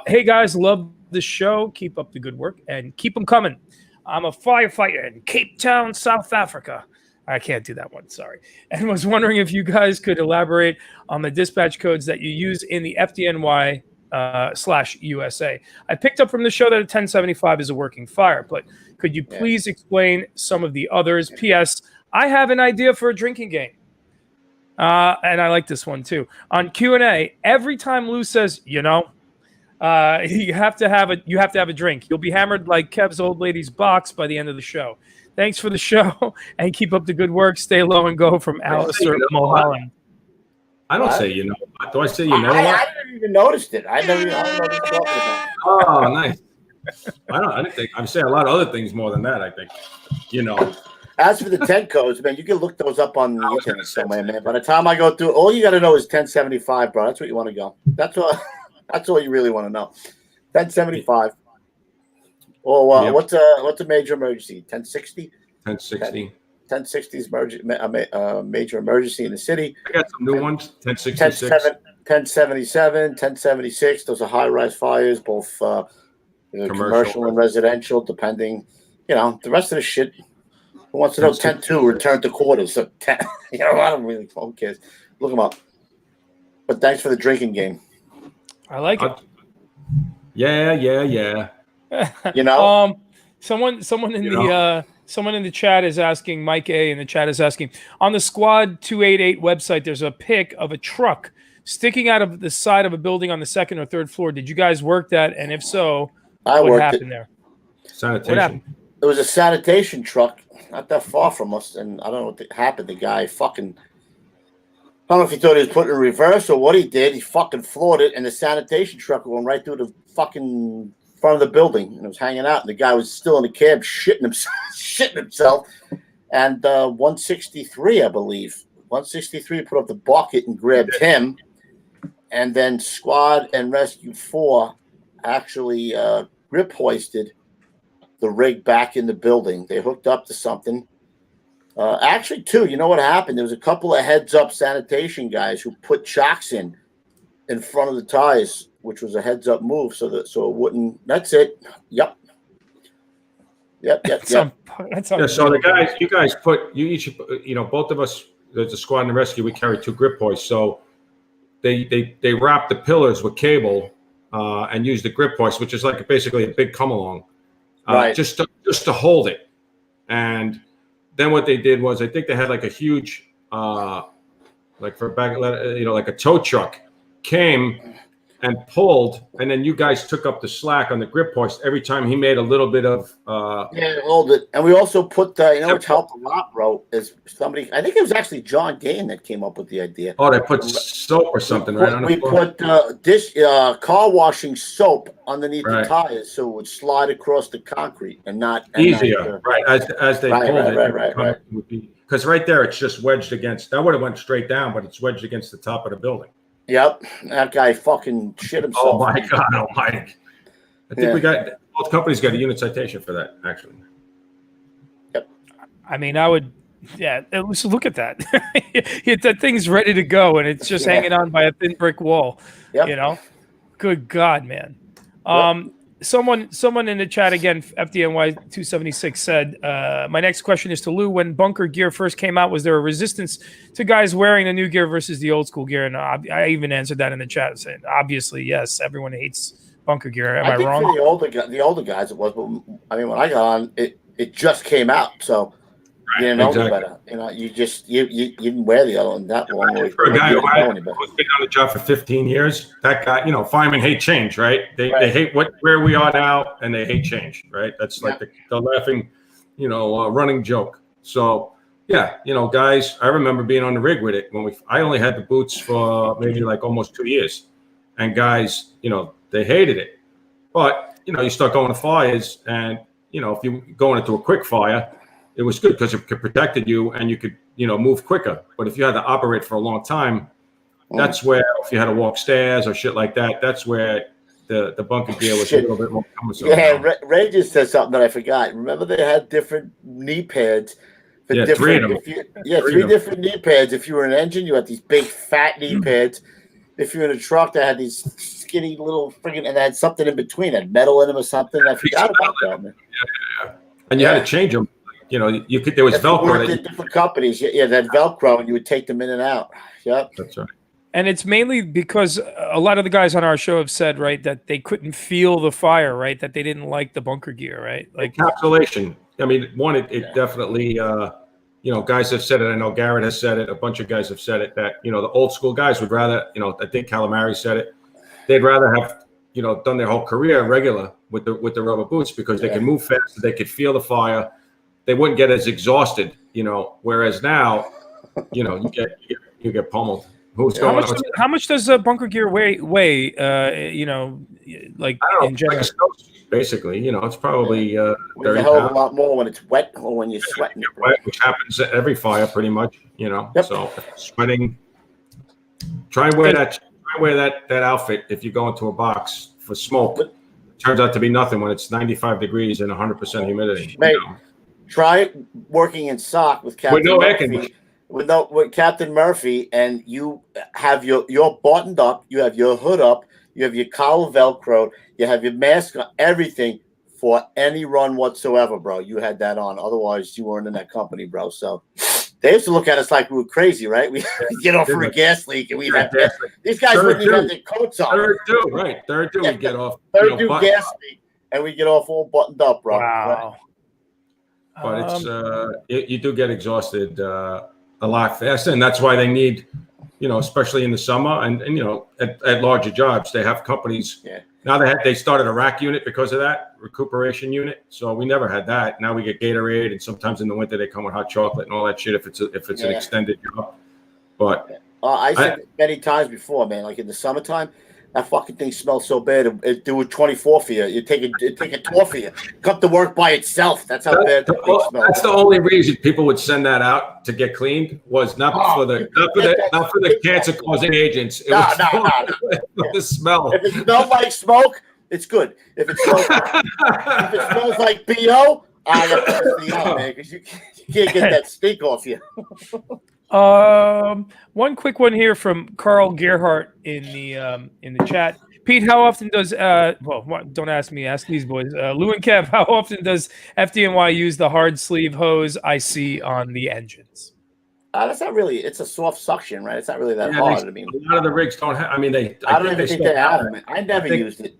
Hey, guys, love the show. Keep up the good work and keep them coming. I'm a firefighter in Cape Town, South Africa. I can't do that one, sorry. And was wondering if you guys could elaborate on the dispatch codes that you use in the FDNY /USA. I picked up from the show that a 1075 is a working fire, but could you please explain some of the others? P.S. I have an idea for a drinking game. And I like this one too. On Q&A, every time Lou says, you have to have a drink. You'll be hammered like Kev's old lady's box by the end of the show. Thanks for the show and keep up the good work. Stay low and go from Alistair Mulholland. I don't say Do I say I didn't even noticed it. I never even noticed talking about it. Oh, nice. I didn't think. I'm saying a lot of other things more than that. I think. As for the 10 codes, man, you can look those up on the internet gonna say somewhere, man. By the time I go through, all you got to know is 1075, bro. That's what you want to go. That's all you really want to know. 1075. Or Yep. what's a major emergency? 1060. 1060. 1060 is major emergency in the city. I got some new ones. 1066. 1077, 1076. Those are high-rise fires, both commercial and residential, depending. The rest of the shit. Who wants to know 10-2, return to quarters? So 10, I don't really, who cares? Look them up. But thanks for the drinking game. I like it. Yeah. Someone in the chat is asking, Mike A in the chat is asking, on the Squad 288 website, there's a pic of a truck sticking out of the side of a building on the second or third floor. Did you guys work that? And if so, what happened there? Sanitation. What happened? It was a sanitation truck not that far from us, and I don't know what happened. The guy fucking, I don't know if he thought he was putting in reverse or what he did. He fucking floored it, and the sanitation truck went right through the fucking front of the building, and it was hanging out. And the guy was still in the cab, shitting himself. And 163, I believe, 163 put up the bucket and grabbed him, and then Squad and Rescue 4 actually grip hoisted the rig back in the building. They hooked up to something. Actually, too, you know what happened? There was a couple of heads-up sanitation guys who put chocks in front of the tires, which was a heads-up move, so it wouldn't. That's it. Yep. That's So the guys, you guys each, both of us, there's a Squad and the Rescue. We carry 2 grip hoists, so they wrap the pillars with cable and use the grip hoist, which is like basically a big come along. Right. Just to hold it. And then what they did was, I think they had like a huge, like for back, like a tow truck came and pulled, and then you guys took up the slack on the grip hoist every time he made a little bit of. Hold it. And we also put, which helped a lot, bro, is somebody, I think it was actually John Gain that came up with the idea. Oh, they put soap or something, right? We put car washing soap underneath the tires so it would slide across the concrete and not. Easier, right. As they pulled it. Because right there, it's just wedged against, that would have went straight down, but it's wedged against the top of the building. Yep, that guy fucking shit himself. Oh my God, Mike! I think we got both companies got a unit citation for that, actually. Yep. I mean, I would, let's look at that. That thing's ready to go, and it's just hanging on by a thin brick wall. Yep. Good God, man. Someone in the chat again, FDNY 276 said, my next question is to Lou. When bunker gear first came out, was there a resistance to guys wearing the new gear versus the old school gear? And I even answered that in the chat, saying, obviously, yes, everyone hates bunker gear. Am I wrong? For the older guys it was, but I mean, when I got on, it just came out, so you didn't know better. You just you didn't wear the other one that long. For a guy who's been on the job for 15 years, that guy, firemen hate change, right? They hate where we are now, and they hate change, right? That's like the laughing, running joke. So guys, I remember being on the rig with it when I only had the boots for maybe like almost 2 years, and guys, they hated it. But you start going to fires, and if you going into a quick fire, it was good because it protected you and you could, move quicker. But if you had to operate for a long time, that's where, if you had to walk stairs or shit like that, that's where the bunker gear was a little bit more cumbersome. Yeah, Ray just said something that I forgot. Remember they had different knee pads? Three of them. Three different knee pads. If you were an engine, you had these big fat knee pads. If you're in a truck, they had these skinny little friggin', and they had something in between, had metal in them or something. I forgot about that, man. Yeah. And you had to change them. You could. There was Velcro. Different companies, that Velcro, and you would take them in and out. Yep, that's right. And it's mainly because a lot of the guys on our show have said, right, that they couldn't feel the fire, right, that they didn't like the bunker gear, right, like encapsulation. I mean, it definitely. Guys have said it. I know Garrett has said it. A bunch of guys have said it. That the old school guys would rather. I think Calamari said it. They'd rather have done their whole career regular with the rubber boots because they can move faster. They could feel the fire. They wouldn't get as exhausted, whereas now, you get pummeled. who's How going. how much does bunker gear weigh? You know, like I don't know, in general. like a snowsuit, basically. You know, it's probably Weighs 30 a hell of a pounds. lot more when it's wet or when you're sweating it, bro. Wet, which happens at every fire, pretty much. You know, Yep. so if you're sweating. Try and wear that. Try and wear that outfit if you go into a box for smoke. It turns out to be nothing when it's 95 degrees and 100% humidity. Mate, you know. try working in sock with Captain With no air Murphy. conditioning. With Captain Murphy, and you have you're buttoned up, you have your hood up, you have your collar velcro, you have your mask on, everything for any run whatsoever, bro. You had that on. Otherwise, you weren't in that company, bro. So they used to look at us like we were crazy, right? We get off for a gas leak, and we'd have these guys wouldn't even have their coats on. Third due, we get off. Third due gas leak, and we get off all buttoned up, bro. Wow. But it's you do get exhausted a lot faster, and that's why they need, you know, especially in the summer and you know at larger jobs, they have companies. Yeah. Now they started a rack unit because of that recuperation unit. So we never had that. Now we get Gatorade, and sometimes in the winter they come with hot chocolate and all that shit if it's an extended job. But I said it many times before, man. Like in the summertime, that fucking thing smells so bad. It do a 24 for you. You take a tour for you. Come to work by itself. That's how bad the thing smells. That's the only reason people would send that out to get cleaned was not for the cancer causing agents. It was for the smell. If it smells like smoke, it's good. If it smells like BO, man, because you can't get that stink off you. One quick one here from Carl Gerhardt in the chat. Pete, how often does don't ask me, ask these boys. Lou and Kev, how often does FDNY use the hard sleeve hose I see on the engines? That's not really. It's a soft suction, right? It's not really that hard. I mean, a lot of the rigs don't have. I mean, I don't even think they have them. I never used it.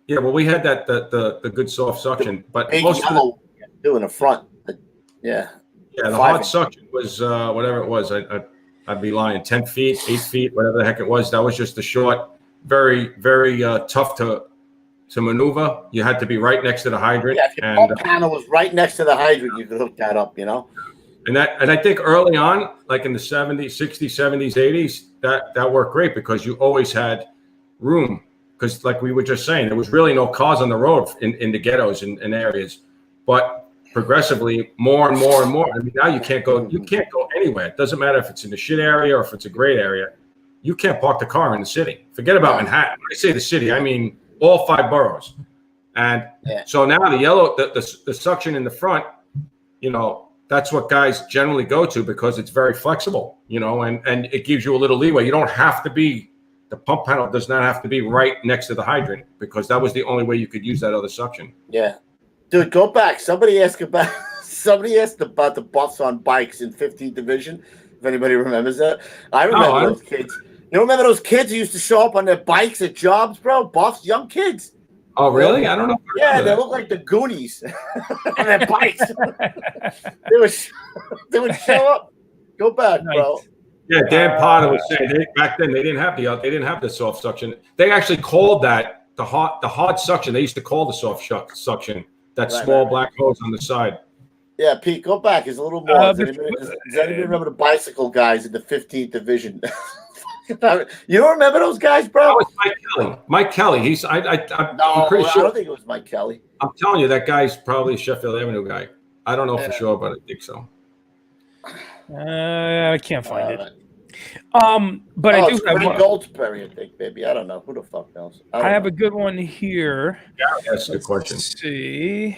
Yeah, well, we had the good soft suction, but big most yellow of in the front. Yeah, the hard suction was whatever it was. I'd be lying. 10 feet, 8 feet, whatever the heck it was. That was just a short, very, very tough to maneuver. You had to be right next to the hydrant. Yeah, if your pump panel was right next to the hydrant, you could hook that up. You know. And I think early on, like in the 70s, 60s, 70s, 80s, that worked great because you always had room. Because like we were just saying, there was really no cars on the road in the ghettos and areas. But progressively, more and more and more. I mean, now you can't go anywhere. It doesn't matter if it's in the shit area or if it's a great area. You can't park the car in the city. Forget about Manhattan. When I say the city, I mean all 5 boroughs. And so now the suction in the front, you know, that's what guys generally go to because it's very flexible, you know, and it gives you a little leeway. You don't have to be, the pump panel does not have to be right next to the hydrant because that was the only way you could use that other suction. Yeah. Dude, go back. Somebody asked about the buffs on bikes in 15th Division, if anybody remembers that. I remember those kids. You remember those kids who used to show up on their bikes at jobs, bro? Buffs, young kids. Oh, really? I don't know. Yeah, they look like the Goonies on their bikes. they would show up. Go back, bro. Yeah, Dan Potter was saying back then they didn't have the soft suction. They actually called that the hard suction. They used to call the soft suction that small black hose on the side. Yeah, Pete, go back. There's a little more. Does anybody remember the bicycle guys in the 15th Division? You don't remember those guys, bro? That was Mike Kelly. Mike Kelly. I'm pretty sure. I don't think it was Mike Kelly. I'm telling you, that guy's probably a Sheffield Avenue guy. I don't know for sure, but I think so. I can't find it. But I do have one. Goldsberry, I think, maybe. I don't know. Who the fuck knows? I have a good one here. Yeah, that's a good question. Let's see.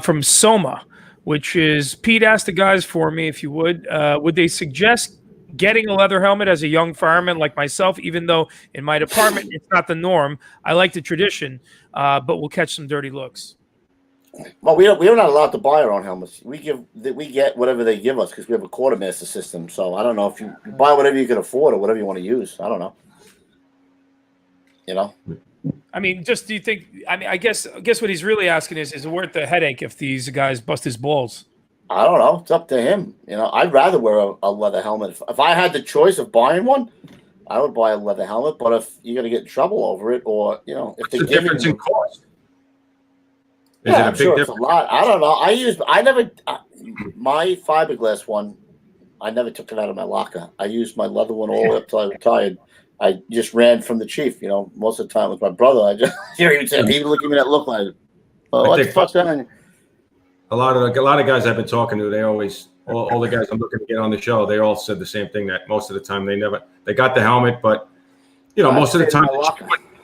From Soma, which is Pete asked the guys for me, if you would they suggest getting a leather helmet as a young fireman like myself, even though in my department it's not the norm. I like the tradition, but we'll catch some dirty looks. Well, we're not allowed to buy our own helmets. We get whatever they give us because we have a quartermaster system. So I don't know if you buy whatever you can afford or whatever you want to use. I don't know. You know. I mean, do you think? I mean, I guess what he's really asking is it worth the headache if these guys bust his balls? I don't know. It's up to him. You know, I'd rather wear a leather helmet. If I had the choice of buying one, I would buy a leather helmet. But if you're going to get in trouble over it, or you know, if the difference in cost. I'm sure it's a lot. I don't know. My fiberglass one I never took it out of my locker. I used my leather one all the way up till I retired. I just ran from the chief. Most of the time with my brother, I just he would look at me that look like, what the fuck's on? A lot of guys I've been talking to, they always all the guys I'm looking to get on the show, they all said the same thing, that most of the time they got the helmet, but most of the time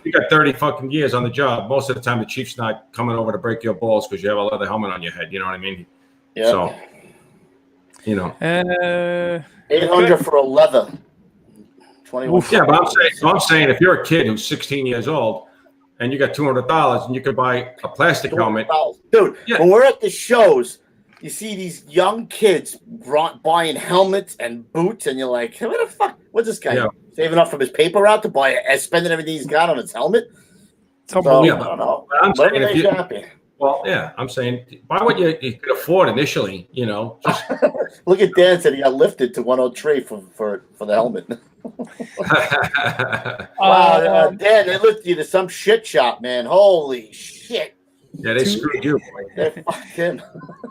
you got 30 fucking years on the job. Most of the time the chief's not coming over to break your balls because you have a leather helmet on your head. You know what I mean? Yeah. So, 800 for a leather. 21. Yeah, but I'm saying if you're a kid who's 16 years old and you got $200 and you could buy a plastic helmet, dude. When we're at the shows, you see these young kids buying helmets and boots, and you're like, hey, what the fuck? What's this guy saving up from his paper route to buy spending everything he's got on his helmet? I don't know. I'm saying I'm saying buy what you could afford initially. Just look at Dan said he got lifted to 103 for the helmet. Wow, Dan, they lifted you to some shit shop, man. Holy shit. Yeah, they screwed you. They fucked him.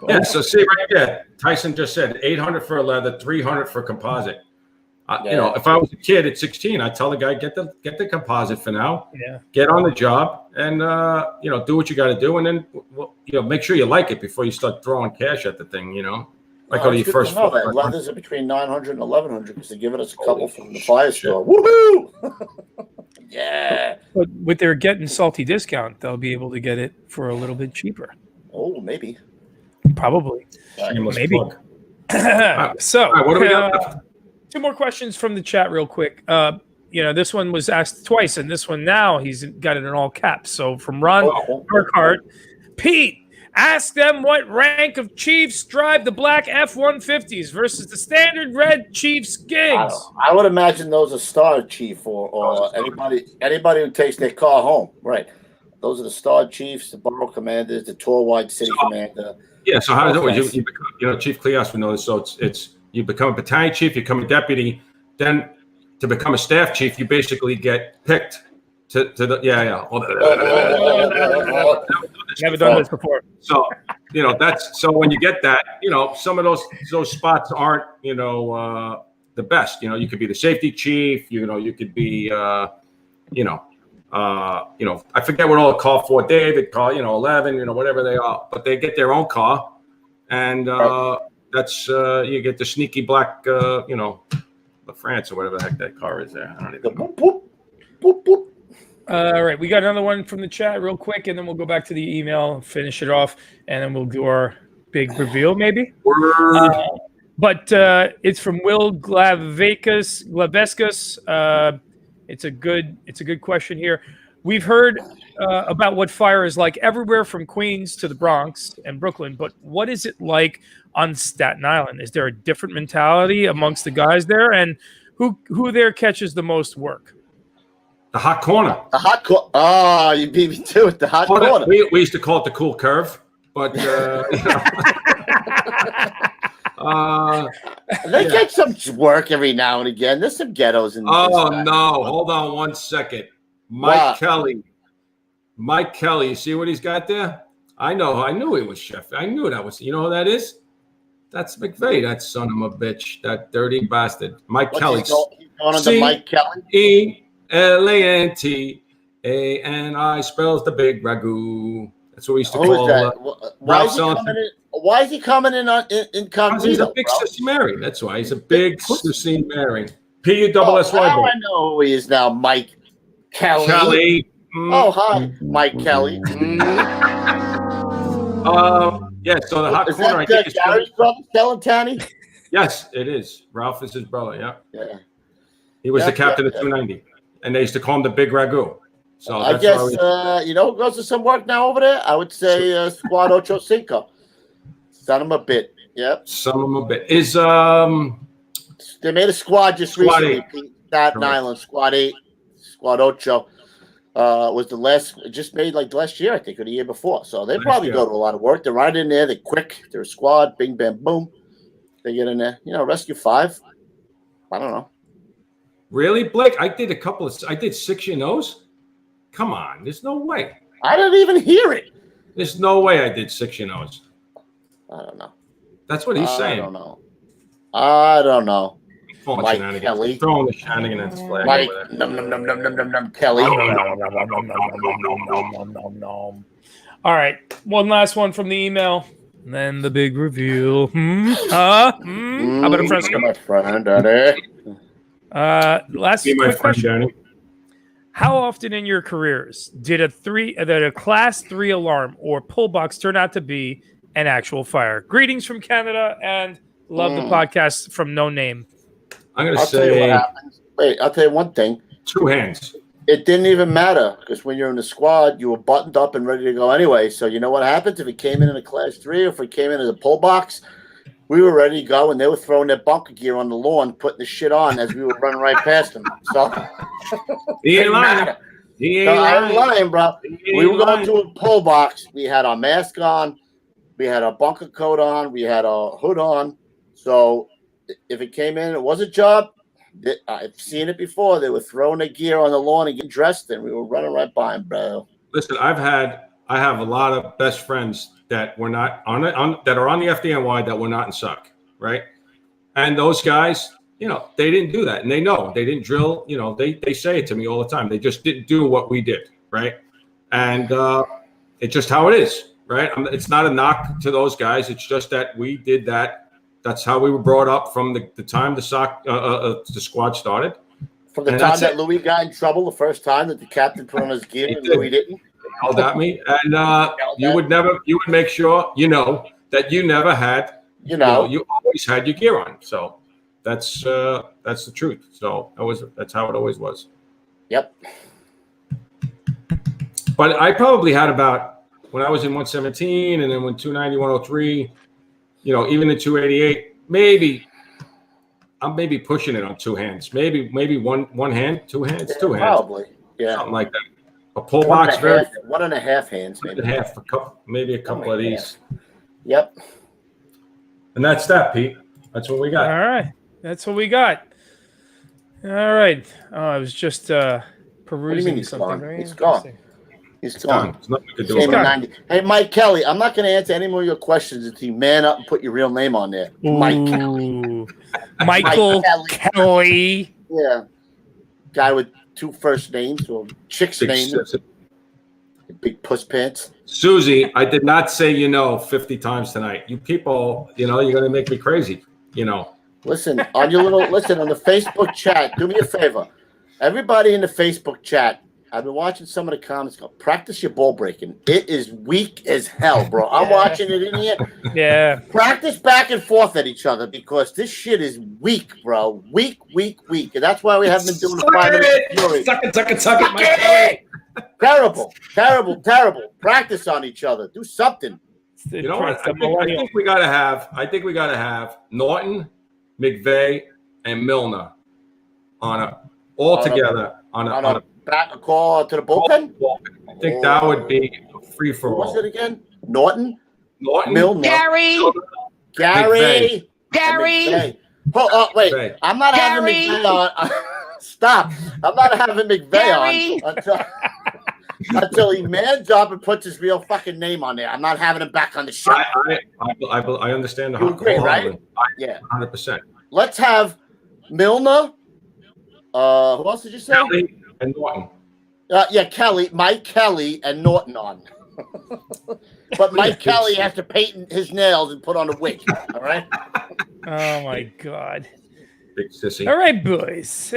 Yeah, so see right there, Tyson just said 800 for a leather, 300 for composite. If I was a kid at 16, I'd tell the guy get the composite for now. Yeah. Get on the job and do what you got to do, and then make sure you like it before you start throwing cash at the thing. Like go to your first. That leathers are between 900 and 1100 because they're giving us a couple from the fire store. Woohoo! Yeah. But with their Gettin Salty discount, they'll be able to get it for a little bit cheaper. Oh, maybe. Probably. Maybe. So, what do we got? 2 more questions from the chat real quick. This one was asked twice, and this one now he's got it in all caps. So from Ron Burkhart, Pete, ask them what rank of Chiefs drive the black F-150s versus the standard red Chiefs gigs. I would imagine those are Star Chief or anybody who takes their car home. Right. Those are the Star Chiefs, the Borough Commanders, the Tour Wide City Commander. Yeah, so how does it work? You become, Chief Cleos would know this. So it's you become a battalion chief, you become a deputy, then to become a staff chief, you basically get picked to the Never done this before. So so when you get that, some of those spots aren't the best. You could be the safety chief. You could be I forget what all call for David call 11 whatever they are, but they get their own car, and that's you get the sneaky black France or whatever the heck that car is there. I don't even know. Boop, boop, boop. All right, we got another one from the chat real quick, and then we'll go back to the email and finish it off, and then we'll do our big reveal maybe. But it's from Will Glavescus. It's a good question here. We've heard about what fire is like everywhere from Queens to the Bronx and Brooklyn, but what is it like on Staten Island? Is there a different mentality amongst the guys there, and who there catches the most work? The hot corner. The hot corner. Oh, you beat me to it. The hot corner. We used to call it the cool curve, but they get some work every now and again. There's some ghettos in. Oh no! Hold on one second. Mike Kelly. You see what he's got there? I knew he was chef. I knew that was. You know who that is? That's McVeigh. That son of a bitch. That dirty bastard. Mike Kelly. He's going under Mike Kelly. ELANTANI spells the big ragu. That's what we used to call. Why is he coming in incognito? He's a big Sissy Mary. That's why he's a big Sissy Mary. PUSSY. Now I know who he is now. Mike Kelly. Oh, hi, Mike Kelly. Yeah. So the hot corner. Is that Gary's brother, Celentani? Yes, it is. Ralph is his brother. Yeah. Yeah. He was the captain of 290, and they used to call him the Big Ragu. So I guess who goes to some work now over there? I would say Squad Ocho Cinco. Son of a bit. Yep. Son of a bit. Is they made a squad just recently. Staten Island Squad 8, Squad Ocho was the last. Just made like last year, I think, or the year before. So they probably go to a lot of work. They're right in there. They're quick. They're a squad. Bing, bam, boom. They get in there. Rescue 5. I don't know. Really, Blake? I did 6 nose. Come on, there's no way. I didn't even hear it. There's no way I did 6 nose. I don't know. That's what he's saying. I don't know. I don't know. Throwing Mike shenanigans. Kelly. Throwing the shenanigans flag Mike, over there. Kelly. All right, one last one from the email, and then the big reveal. How about a fresco? My friend, Daddy. Last Be my quick friend, question. Danny. How often in your careers did a class 3 alarm or pull box turn out to be an actual fire? Greetings from Canada and love the podcast from No Name. I'm going to I'll tell you what say happens. Wait, I'll tell you one thing. 2 hands. It didn't even matter because when you're in the squad, you were buttoned up and ready to go anyway. So you know what happens if it came in a class 3 or if it came in as a pull box? We were ready to go, and they were throwing their bunker gear on the lawn, putting the shit on as we were running right past them. So He ain't lying. He ain't I ain't lying, bro. We were going lying. to a pull box. We had our mask on. We had our bunker coat on. We had our hood on. So if it came in, it was a job. I've seen it before. They were throwing their gear on the lawn and getting dressed, and we were running right by them, bro. Listen, I have a lot of best friends that were not that are on the FDNY that were not in SUC, right? And those guys, they didn't do that, and they know they didn't drill. They say it to me all the time. They just didn't do what we did, right? And it's just how it is, right? It's not a knock to those guys. It's just that we did that. That's how we were brought up from the time the squad started. From the time that Louis got in trouble the first time that the captain put on his gear and Louis didn't. Held at me, and you would make sure that you never had, you always had your gear on. So that's the truth. So that's how it always was. Yep. But I probably had about, when I was in 117 and then when 290, 103, even in 288, maybe I'm pushing it on 2 hands. Maybe one hand, 2 hands, 2 hands. Probably. Yeah. Something like that. A pull box, 1.5 hands, maybe. Maybe a couple of these. Yep. And that's that, Pete. That's what we got. All right. That's what we got. All right. I was just perusing he's something. gone? Very He's gone. interesting. He's gone. There's nothing we could do about it. Hey, Mike Kelly, I'm not going to answer any more of your questions until you man up and put your real name on there. Mike Kelly. Michael Kelly. Yeah. Guy with 2 first names or chick's name. Big puss pants. Susie, I did not say 50 times tonight. You people, you're going to make me crazy. Listen, on the Facebook chat, do me a favor. Everybody in the Facebook chat, I've been watching some of the comments. Practice your ball breaking. It is weak as hell, bro. I'm watching it in here. Yeah. Practice back and forth at each other because this shit is weak, bro. Weak. And that's why we haven't been doing the 5 minute fury. Suck it, Mike. Terrible. Practice on each other. Do something. You know what? I think we gotta have Norton, McVeigh, and Milner all together on a back call to the bullpen. I think that would be free for all. What was it again? Norton, Milner, Gary. McVeigh. Oh, wait. McVeigh. I'm not having McVeigh on. Stop. I'm not having McVeigh on until he mans up and puts his real fucking name on there. I'm not having him back on the show. I understand. You agree, right? Yeah. 100%. Let's have Milner. Who else did you say? Kelly and Norton. Mike Kelly and Norton on. But Mike Kelly has to paint his nails and put on a wig. All right. Oh my God. Big sissy. All right, boys.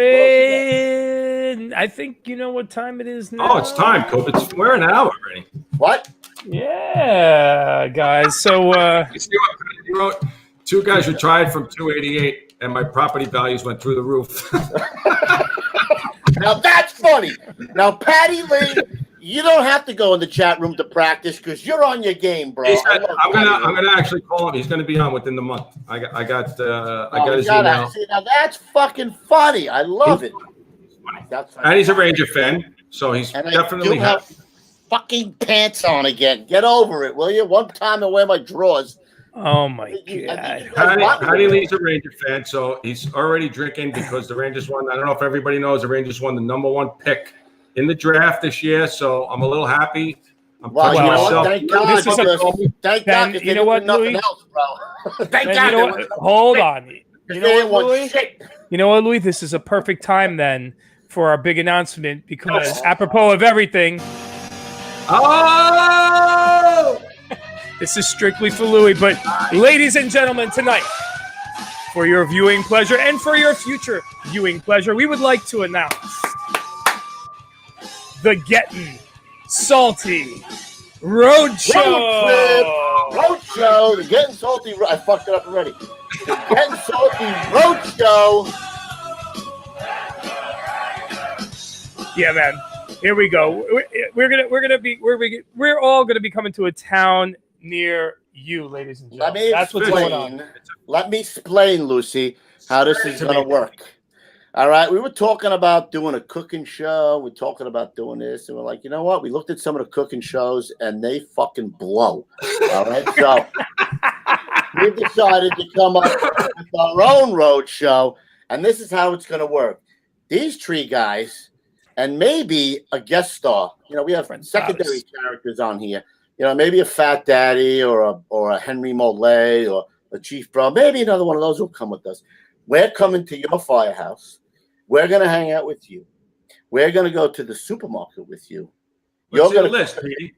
I think you know what time it is now. Oh, it's time, Cope. We're an hour already. What? Yeah, guys. So you wrote 2 guys retired from 288, and my property values went through the roof. Now that's funny. Now, Patty Lee, you don't have to go in the chat room to practice because you're on your game, bro. I'm gonna actually call him. He's gonna be on within the month. I got his email. See, now that's fucking funny. I love it. And he's a Ranger fan, so he's definitely have fucking pants on again. Get over it, will you? One time I wear my drawers. oh my God. Patty Lee's a Ranger fan, so he's already drinking because the Rangers won. I don't know if everybody knows the Rangers won the #1 pick in the draft this year, so I'm a little happy. I'm Well, touching you know what? myself. Thank God. This is Thank God. 'cause you they know what, didn't do nothing Louis? else, bro. Thank And God. you know what? Hold on. You know what, Louis? You know what, Louis? This is a perfect time then for our big announcement because apropos of everything. Oh! This is strictly for Louis, but ladies and gentlemen, tonight, for your viewing pleasure and for your future viewing pleasure, we would like to announce the Gettin Salty Roadshow. Roadshow. The Gettin Salty. I fucked it up already. The Gettin Salty Roadshow. Yeah, man. Here we go. We're all gonna be coming to a town near you, ladies and gentlemen. That's what's going on. Let me explain, Lucy, how this is gonna work. All right, we were talking about doing a cooking show. We're talking about doing this, and we're like, you know what? We looked at some of the cooking shows, and they fucking blow. All right, so we've decided to come up with our own road show, and this is how it's going to work. These three guys, and maybe a guest star. You know, we have secondary characters on here. You know, maybe a Fat Daddy or a Henry Mollet or a Chief Bro. Maybe another one of those will come with us. We're coming to your firehouse. We're going to hang out with you. We're going to go to the supermarket with you. You're going to list, Petey.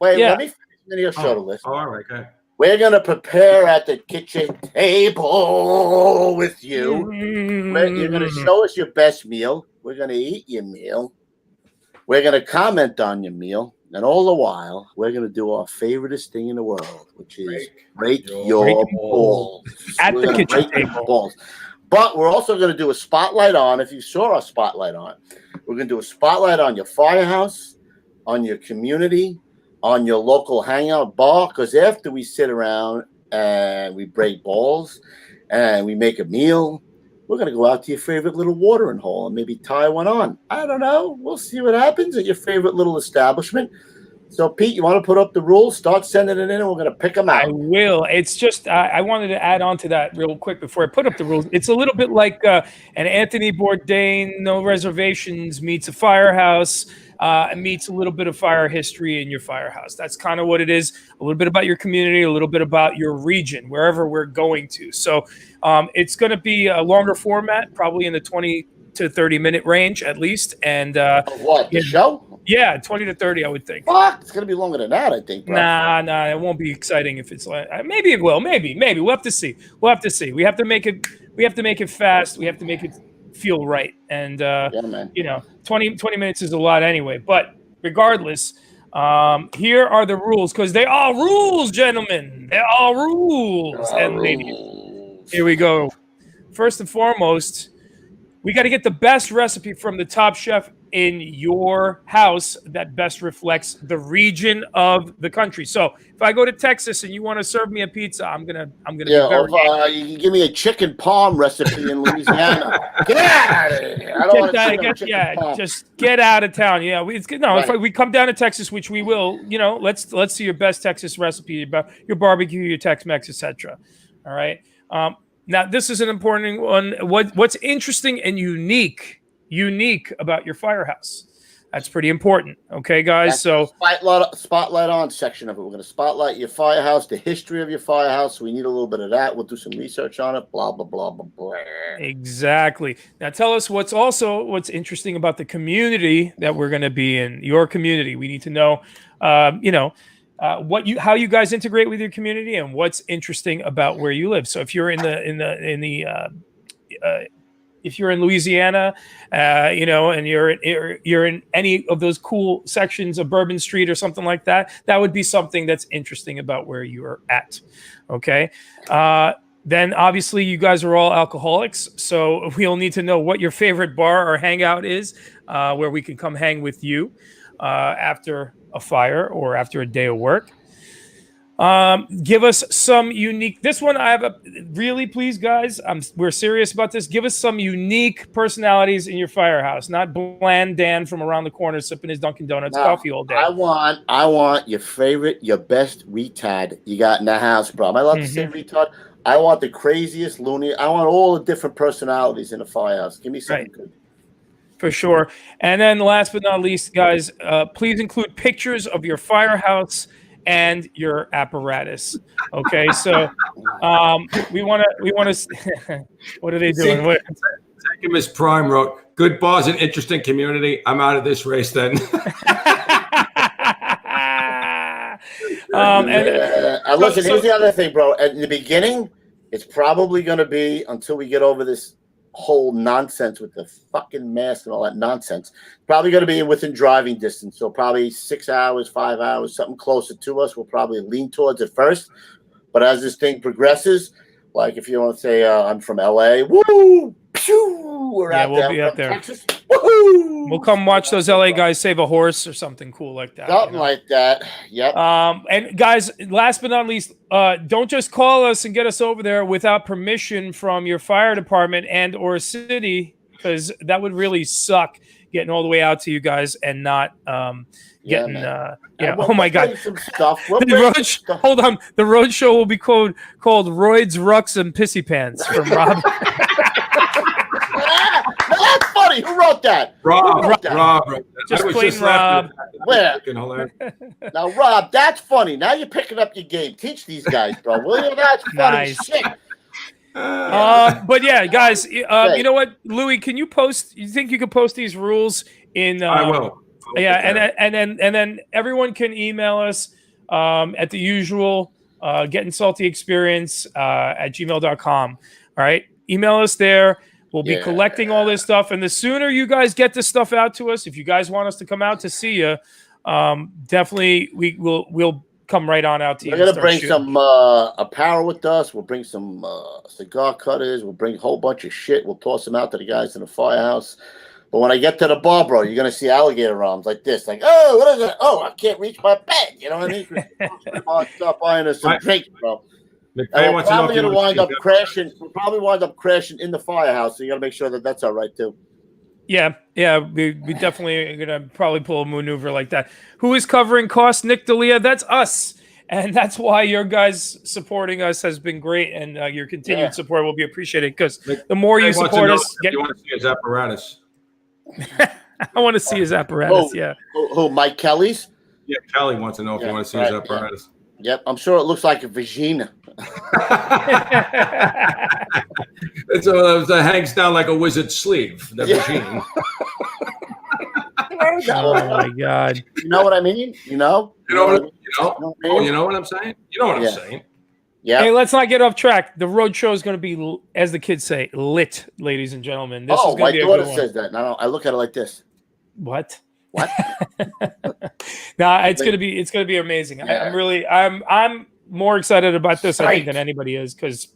Wait, let me finish, then you'll show the list. All right, okay. We're going to prepare at the kitchen table with you. You're going to show us your best meal. We're going to eat your meal. We're going to comment on your meal. And all the while, we're going to do our favoriteest thing in the world, which is break your balls. At the kitchen table. But we're also going to do a spotlight on, if you saw our spotlight on, we're going to do a spotlight on your firehouse, on your community, on your local hangout bar. Because after we sit around and we break balls and we make a meal, we're going to go out to your favorite little watering hole and maybe tie one on. I don't know. We'll see what happens at your favorite little establishment. So, Pete, you want to put up the rules? Start sending it in, and we're going to pick them out. I will. It's just I wanted to add on to that real quick before I put up the rules. It's a little bit like an Anthony Bourdain, No Reservations meets a Firehouse, meets a little bit of fire history in your firehouse. That's kind of what it is. A little bit about your community, a little bit about your region, wherever we're going to. So it's going to be a longer format, probably in the 20 to 30-minute range at least. And what, the show? Yeah, 20 to 30, I would think. Fuck, it's going to be longer than that, I think. Bro. Nah, it won't be exciting if it's like maybe it will, maybe. We'll have to see. We have to make it fast. We have to make it feel right. And you know, 20 minutes is a lot anyway, but regardless, here are the rules because they are rules, gentlemen. They're all rules and ladies. Here we go. First and foremost, we got to get the best recipe from the top chef in your house that best reflects the region of the country. So if I go to Texas and you want to serve me a pizza, I'm gonna be very you can give me a chicken palm recipe in Louisiana. Get out of here! I don't want to just get out of town. Yeah, if we come down to Texas, which we will, you know, let's see your best Texas recipe about your barbecue, your Tex-Mex, etc. All right. Now this is an important one. What's interesting and unique about your firehouse? That's pretty important. Okay, guys. That's spotlight on section of it. We're going to spotlight your firehouse, the history of your firehouse. We need a little bit of that. We'll do some research on it. Blah blah blah blah blah. Exactly. Now tell us what's interesting about the community that we're going to be in. Your community. We need to know. How you guys integrate with your community and what's interesting about where you live. So if you're if you're in Louisiana, and you're in any of those cool sections of Bourbon Street or something like that, that would be something that's interesting about where you are at. Okay. Then obviously you guys are all alcoholics, so we'll need to know what your favorite bar or hangout is, where we can come hang with you after a fire or after a day of work. Give us some unique. This one I have really, please, guys. We're serious about this. Give us some unique personalities in your firehouse, not bland Dan from around the corner sipping his Dunkin' Donuts coffee all day. I want your best retard you got in the house, bro. Am I allowed to say retard? I want the craziest loony. I want all the different personalities in a firehouse. Give me something good. For sure. And then last but not least, guys, please include pictures of your firehouse and your apparatus. Okay, so we want to. What are they doing? What? Miss Prime wrote, "Good bars and interesting community. I'm out of this race then." Listen, here's the other thing, bro. At the beginning, it's probably going to be until we get over this whole nonsense with the fucking mask and all that nonsense. Probably going to be within driving distance. So probably 6 hours, 5 hours, something closer to us. We'll probably lean towards it first. But as this thing progresses, like if you want to say I'm from LA, woo, pew, we'll be out there. Texas, woohoo! We'll come watch those LA guys save a horse or something cool like that. Something like that. Yep. And guys, last but not least, don't just call us and get us over there without permission from your fire department and or city, because that would really suck getting all the way out to you guys and not getting oh my god. Some stuff. Hold on. The Roadshow will be called Roids, Rucks, and Pissy Pants from Rob. That's funny. Who wrote that? Rob. Just plain Rob. Where? Now, Rob, that's funny. Now you're picking up your game. Teach these guys, bro. Will you? That's funny shit. But yeah, guys, you know what, Louis? Can you post? You think you could post these rules in? I will. Yeah, and then everyone can email us at the usual gettinsaltyexperience at gmail.com. All right, email us there. We'll be collecting all this stuff, and the sooner you guys get this stuff out to us, if you guys want us to come out to see you, definitely we'll come right on out to you. We're gonna bring some apparel with us. We'll bring some cigar cutters. We'll bring a whole bunch of shit. We'll toss them out to the guys in the Firehouse. But when I get to the bar, bro, you're gonna see alligator arms like this. Like, oh, what is it? Oh, I can't reach my bed. You know what I mean? Stop buying us some drinks, bro. We're probably gonna wind up crashing. We'll probably wind up crashing in the Firehouse. So you gotta make sure that that's all right too. Yeah. We definitely are gonna probably pull a maneuver like that. Who is covering costs? Nick D'Elia. That's us. And that's why your guys supporting us has been great, and your continued support will be appreciated, because the more you support us, you want to see his apparatus. I want to see his apparatus. Who? Mike Kelly's? Yeah, Kelly wants to know if you want to see his apparatus. Yep, I'm sure it looks like a vagina. It hangs down like a wizard's sleeve. The vagina. Oh my god! You know what I mean? You know what I'm saying? You know what I'm saying? Yeah. Hey, let's not get off track. The Roadshow is going to be, as the kids say, lit, ladies and gentlemen. This is my daughter says that. No, I look at it like this. What? It's gonna be amazing. Yeah. I'm more excited about this, I think, than anybody is, because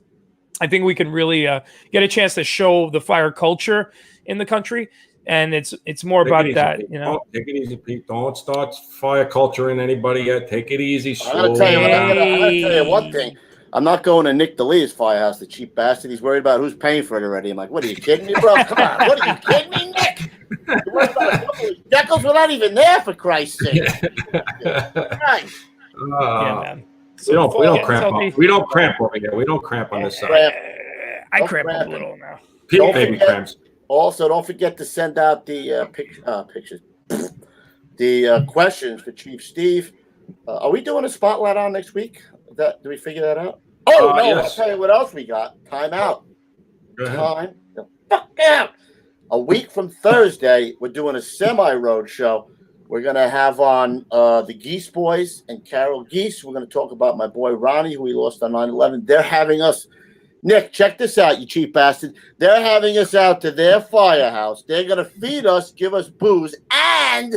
I think we can really get a chance to show the fire culture in the country, and it's more about that, you know. Take it easy, Pete. Don't start fire culture in anybody yet. Take it easy. I'm gonna tell you one thing. I'm not going to Nick D'Elia's Firehouse, the cheap bastard. He's worried about who's paying for it already. I'm like, what are you kidding me, bro? Come on. What are you kidding me, Nick? You're worried about a couple of shekels? We're not even there, for Christ's sake. Right. Man. So we don't cramp up. We don't cramp over here. We don't cramp on this side. I cramp a little now. Baby cramps. Also, don't forget to send out the pictures. The questions for Chief Steve. Are we doing a spotlight on next week? Do we figure that out? Oh, no, yes. I'll tell you what else we got. Time out. Time the fuck out. A week from Thursday, we're doing a semi-road show. We're going to have on the Geese Boys and Carol Geese. We're going to talk about my boy Ronnie, who we lost on 9/11. They're having us. Nick, check this out, you cheap bastard. They're having us out to their Firehouse. They're going to feed us, give us booze, and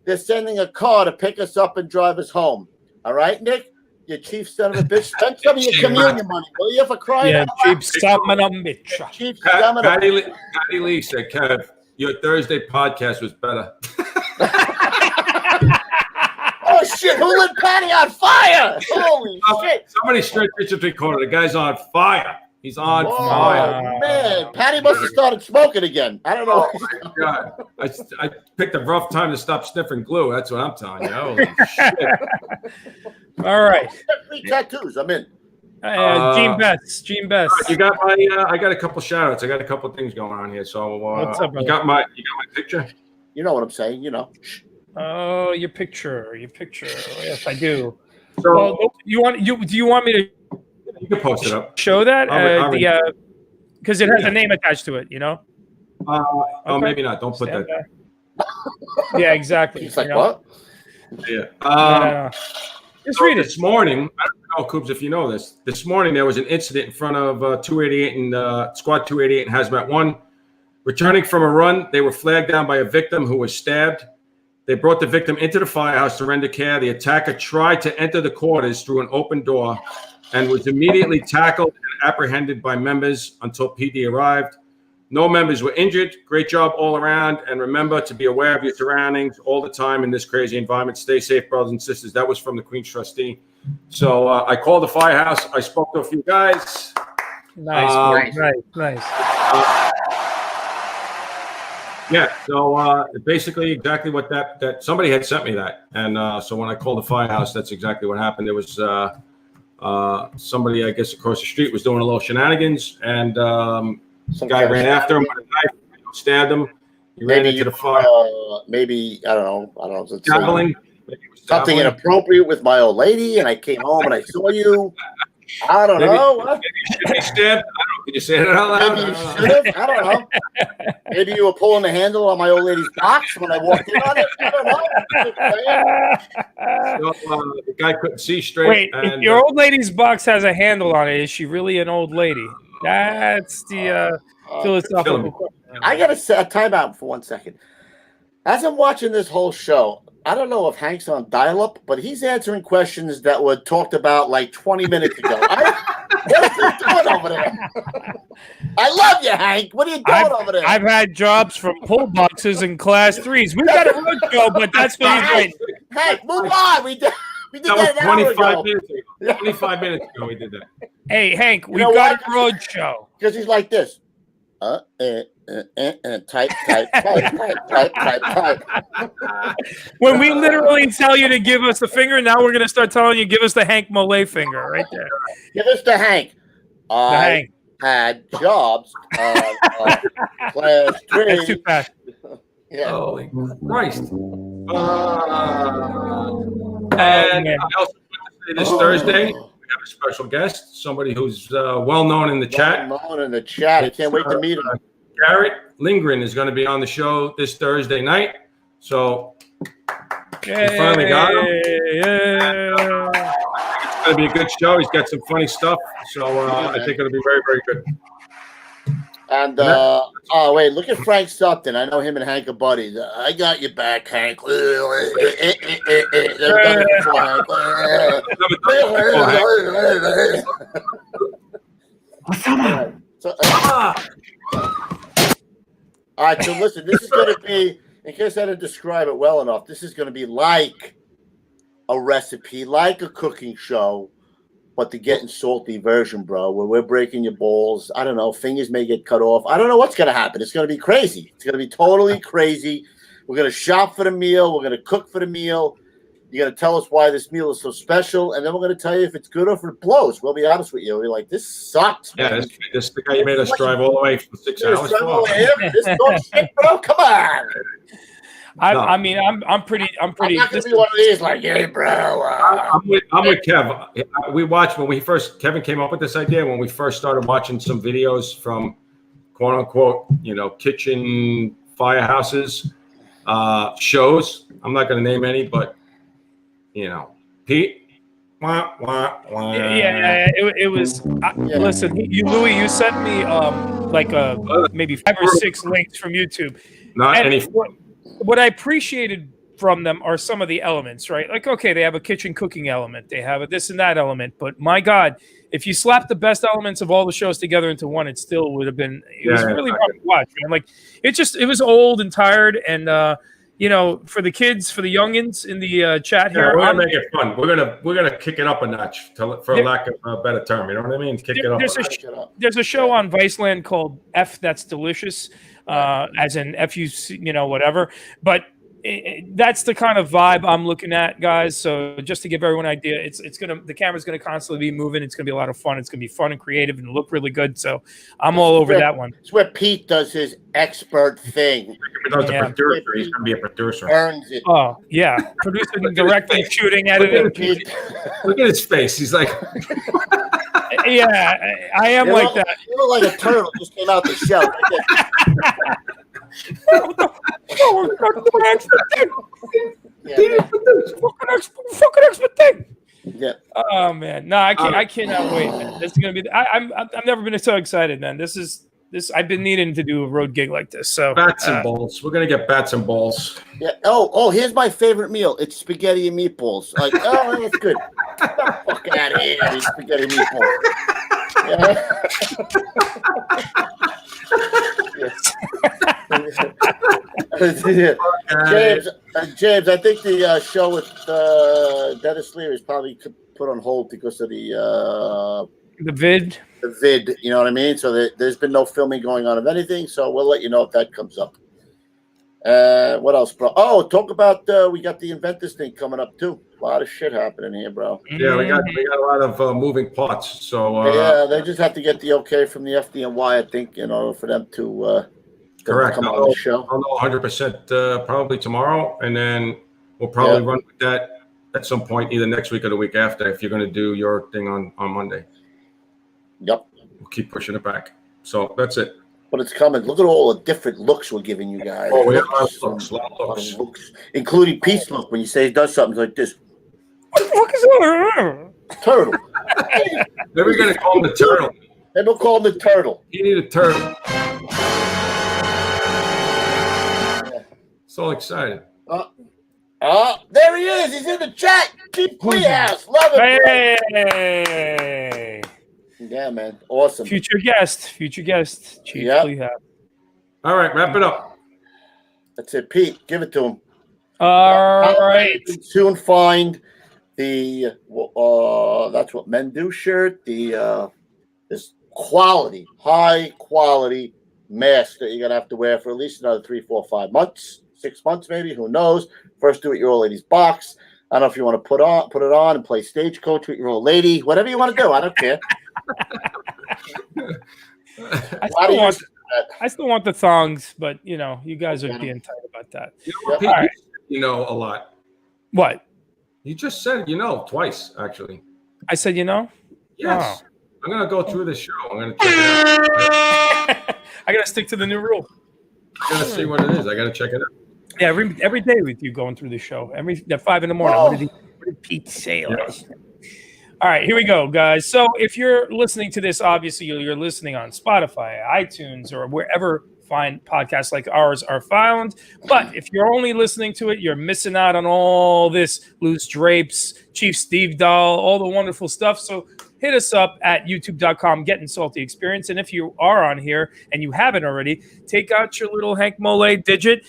they're sending a car to pick us up and drive us home. All right, Nick? You chief son of a bitch. Spend some of your communion money, will you, for crying out loud? Chief son of a bitch. Chief son of a bitch. Patty Lee said, Kev, your Thursday podcast was better. Oh, shit. Who lit Patty on fire? Holy shit. Somebody straight Richard recorder. The guy's on fire. He's on fire. Man, Patty must have started smoking again. I don't know. Oh, my God. I picked a rough time to stop sniffing glue. That's what I'm telling you. Holy shit. All right. 3 tattoos. I'm in. Gene Best. You got my. I got a couple shout outs. I got a couple things going on here. So what's up, brother? You got my picture? You know what I'm saying, you know. Oh, your picture. Yes, I do. So Well, do you want me to you can post it up. show that because it has Yeah. a name attached to it, you know? Oh, Okay. maybe not. Don't put Stand that. by. Yeah, exactly. He's like, you know? what? Yeah. No. Just read it. This morning, I don't know, Coops, if you know this. This morning there was an incident in front of 288 and Squad 288 and Hazmat 1. Returning from a run, they were flagged down by a victim who was stabbed. They brought the victim into the firehouse to render care. The attacker tried to enter the quarters through an open door and was immediately tackled and apprehended by members until PD arrived. No members were injured. Great job all around. And remember to be aware of your surroundings all the time in this crazy environment. Stay safe, brothers and sisters. That was from the Queen's trustee. So I called the firehouse. I spoke to a few guys. Nice. Yeah, so basically exactly what that somebody had sent me that. And so when I called the firehouse, that's exactly what happened. There was somebody, I guess, across the street was doing a little shenanigans, and some guy ran after him with a knife, stabbed him. He ran into the fire. Maybe, I don't know. Dabbling. Something inappropriate with my old lady, and I came home and I saw you. I don't know. Maybe you should be stabbed. I don't know. Can you say that out loud? Maybe you should have. I don't know. Maybe you were pulling the handle on my old lady's box when I walked in on it. I don't know. So, the guy couldn't see straight. Wait, and, if your old lady's box has a handle on it, is she really an old lady? That's the philosophical question. I got to set a timeout for 1 second. As I'm watching this whole show, I don't know if Hank's on dial-up, but he's answering questions that were talked about like 20 minutes ago. What are you doing over there? I love you, Hank. What are you doing over there? I've had jobs from pull boxes and class 3s. We've got a Roadshow, but that's for you right. Hank, move on. We did that that was an hour 25 ago. minutes ago. 25 minutes ago we did that. Hey, Hank, we've know got why? a Roadshow. Because he's like this. Type. When we literally tell you to give us the finger, now we're going to start telling you give us the Hank Mollet finger right there. Give us the Hank. Hank. Had jobs class 3. That's too fast. Yeah. Holy Christ. And I also want to say this Thursday, we have a special guest, somebody who's well known in the chat. Known in the chat. I can't wait to meet him. Garrett Lindgren is going to be on the show this Thursday night. So we finally got him. It's going to be a good show. He's got some funny stuff. So I think it'll be very, very good. And wait, look at Frank Supton. I know him and Hank are buddies. I got your back, Hank. All right, so listen, this is going to be, in case I didn't describe it well enough, this is going to be like a recipe, like a cooking show, but the Gettin' Salty version, bro, where we're breaking your balls. I don't know. Fingers may get cut off. I don't know what's going to happen. It's going to be crazy. It's going to be totally crazy. We're going to shop for the meal. We're going to cook for the meal. You're going to tell us why this meal is so special, and then we're going to tell you if it's good or if it blows. We'll be honest with you. We're like, this sucks, man. Yeah, this is the guy you made us drive all the way for 6 hours. This dog shit, bro. Come on. I mean, I'm pretty. I'm not going to be one of these like, hey, bro. I'm with Kev. We watched when Kevin came up with this idea when we first started watching some videos from quote unquote, kitchen firehouses, shows. I'm not going to name any, but Pete. Yeah, it was. Listen, Louis, you sent me like maybe 5 or 6 links from YouTube. Not and any. What I appreciated from them are some of the elements, right? Like, okay, they have a kitchen cooking element, they have a this and that element, but my God, if you slap the best elements of all the shows together into one, it still would have been. It was really hard to watch, man. Like, it was old and tired, and for the kids, for the youngins in the chat here, we're gonna make it fun. We're gonna kick it up a notch, for lack of a better term. You know what I mean? Kick it up. There's a show on Viceland called F That's Delicious, as in FU, whatever. But that's the kind of vibe I'm looking at, guys. So just to give everyone an idea, the camera's gonna constantly be moving. It's gonna be a lot of fun. It's gonna be fun and creative and look really good. So I'm all over that one. It's where Pete does his expert thing. He's going to be a producer. Earns it. Oh yeah, producing, directing, shooting, editing. Look at his face. He's like, yeah, I am like that. You look like a turtle just came out the shell. Fucking expert thing. Yeah. Oh man, no, I cannot wait, man. This is gonna be. I've never been so excited, man. This. I've been needing to do a road gig like this. So bats and balls. We're gonna get bats and balls. Yeah. Oh, here's my favorite meal. It's spaghetti and meatballs. Like, oh, that's good. Get the fuck out of here, these spaghetti and meatballs. James, I think the show with Dennis Leary is probably put on hold because of the vid. The vid, you know what I mean? So there's been no filming going on of anything. So we'll let you know if that comes up. What else, bro? Oh, talk about we got the Inventors thing coming up too. A lot of shit happening here, bro. Yeah, we got a lot of moving parts. So yeah, they just have to get the okay from the FDNY, I think, for them to correct. Come on the show. I'll know 100% probably tomorrow, and then we'll probably run with that at some point, either next week or the week after. If you're going to do your thing on Monday. Yep. We'll keep pushing it back. So that's it. But it's coming. Look at all the different looks we're giving you guys. Oh, we have a lot of looks. Including Pete's look when you say he does something like this. What the fuck is that? Turtle. Maybe we're going to call him the turtle. Maybe we'll call him the turtle. You need a turtle. So excited. There he is. He's in the chat. Chief Firehouse. Love it. Hey. Yeah, man. Awesome. Future guest. Chief Firehouse. All right, wrap it up. That's it, Pete. Give it to him. All right. Soon find the that's what men do shirt. The this high quality mask that you're gonna have to wear for at least another 3, 4, 5 months, 6 months, maybe. Who knows? First, do it your old lady's box. I don't know if you want to put it on and play stagecoach with your old lady. Whatever you want to do, I don't care. I still want the thongs, but you guys are being tight about that. You know a lot. What? You just said twice, actually. I said Yes. Oh. I'm gonna go through the show. I'm gonna check it out. I gotta stick to the new rule. I gotta see what it is. I gotta check it out. Yeah, every day with you going through the show. At 5 a.m. What did Pete say? All right, here we go, guys. So if you're listening to this, obviously you're listening on Spotify, iTunes, or wherever fine podcasts like ours are found. But if you're only listening to it, you're missing out on all this Loose Drapes, Chief Steve Doll, all the wonderful stuff. So hit us up at youtube.com, Gettin Salty Experience. And if you are on here and you haven't already, take out your little Hank Mole digit.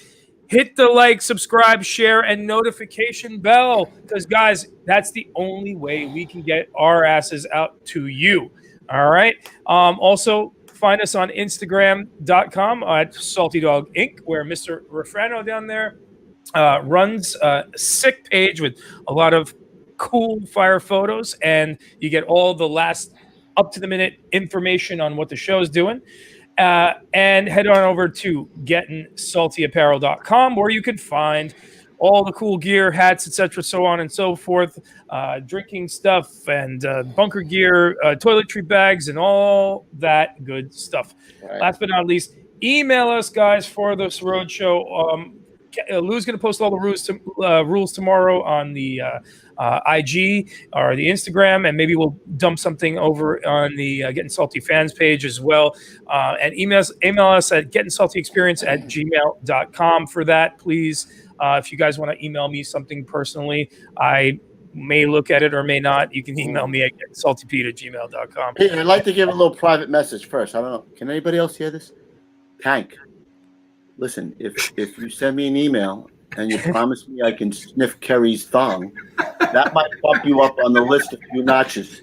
Hit the like, subscribe, share, and notification bell. Because, guys, that's the only way we can get our asses out to you. All right? Also, find us on Instagram.com at Salty Dog Inc., where Mr. Refrano down there runs a sick page with a lot of cool fire photos. And you get all the last up-to-the-minute information on what the show's doing. And head on over to gettinsaltyapparel.com, where you can find all the cool gear, hats, etc., so on and so forth, drinking stuff and bunker gear, toiletry bags, and all that good stuff. Right. Last but not least, email us, guys, for this roadshow. Lou's going to post all the rules tomorrow on the IG or the Instagram, and maybe we'll dump something over on the Gettin Salty fans page as well. And email us at gettinsaltyexperience@gmail.com for that, please. If you guys want to email me something personally, I may look at it or may not. You can email me at gettinsaltypete@gmail.com. Hey, I'd like to give a little private message first. I don't know. Can anybody else hear this? Hank, listen, if you send me an email and you promise me I can sniff Kerry's thong, that might bump you up on the list a few notches.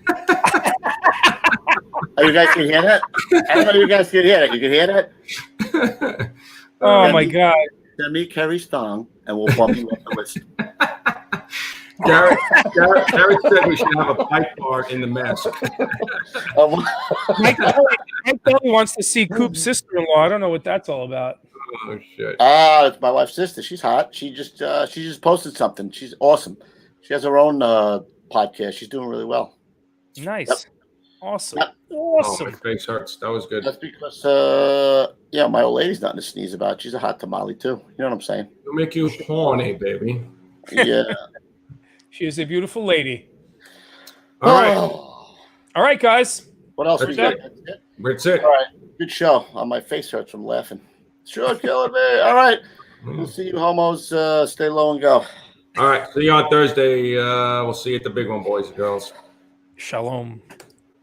Oh, you guys can hear that? I don't know if you guys can hear that. You can hear that? Oh, my God. Send me Kerry's thong, and we'll bump you up the list. Garrett said we should have a pipe bar in the mask. Mike Kelly wants to see Coop's sister-in-law. I don't know what that's all about. Oh shit! It's my wife's sister. She's hot. She just posted something. She's awesome. She has her own podcast. She's doing really well. Nice. Yep. Awesome. Yep. Awesome. Oh, my face hurts. That was good. That's because my old lady's nothing to sneeze about. She's a hot tamale too. You know what I'm saying? It'll make you horny, baby. Yeah. She is a beautiful lady. All right. All right, guys. What else we got? That's it. All right. Good show. My face hurts from laughing. Sure, killing me. All right. We'll see you homos. Stay low and go. All right. See you on Thursday. We'll see you at the big one, boys and girls. Shalom.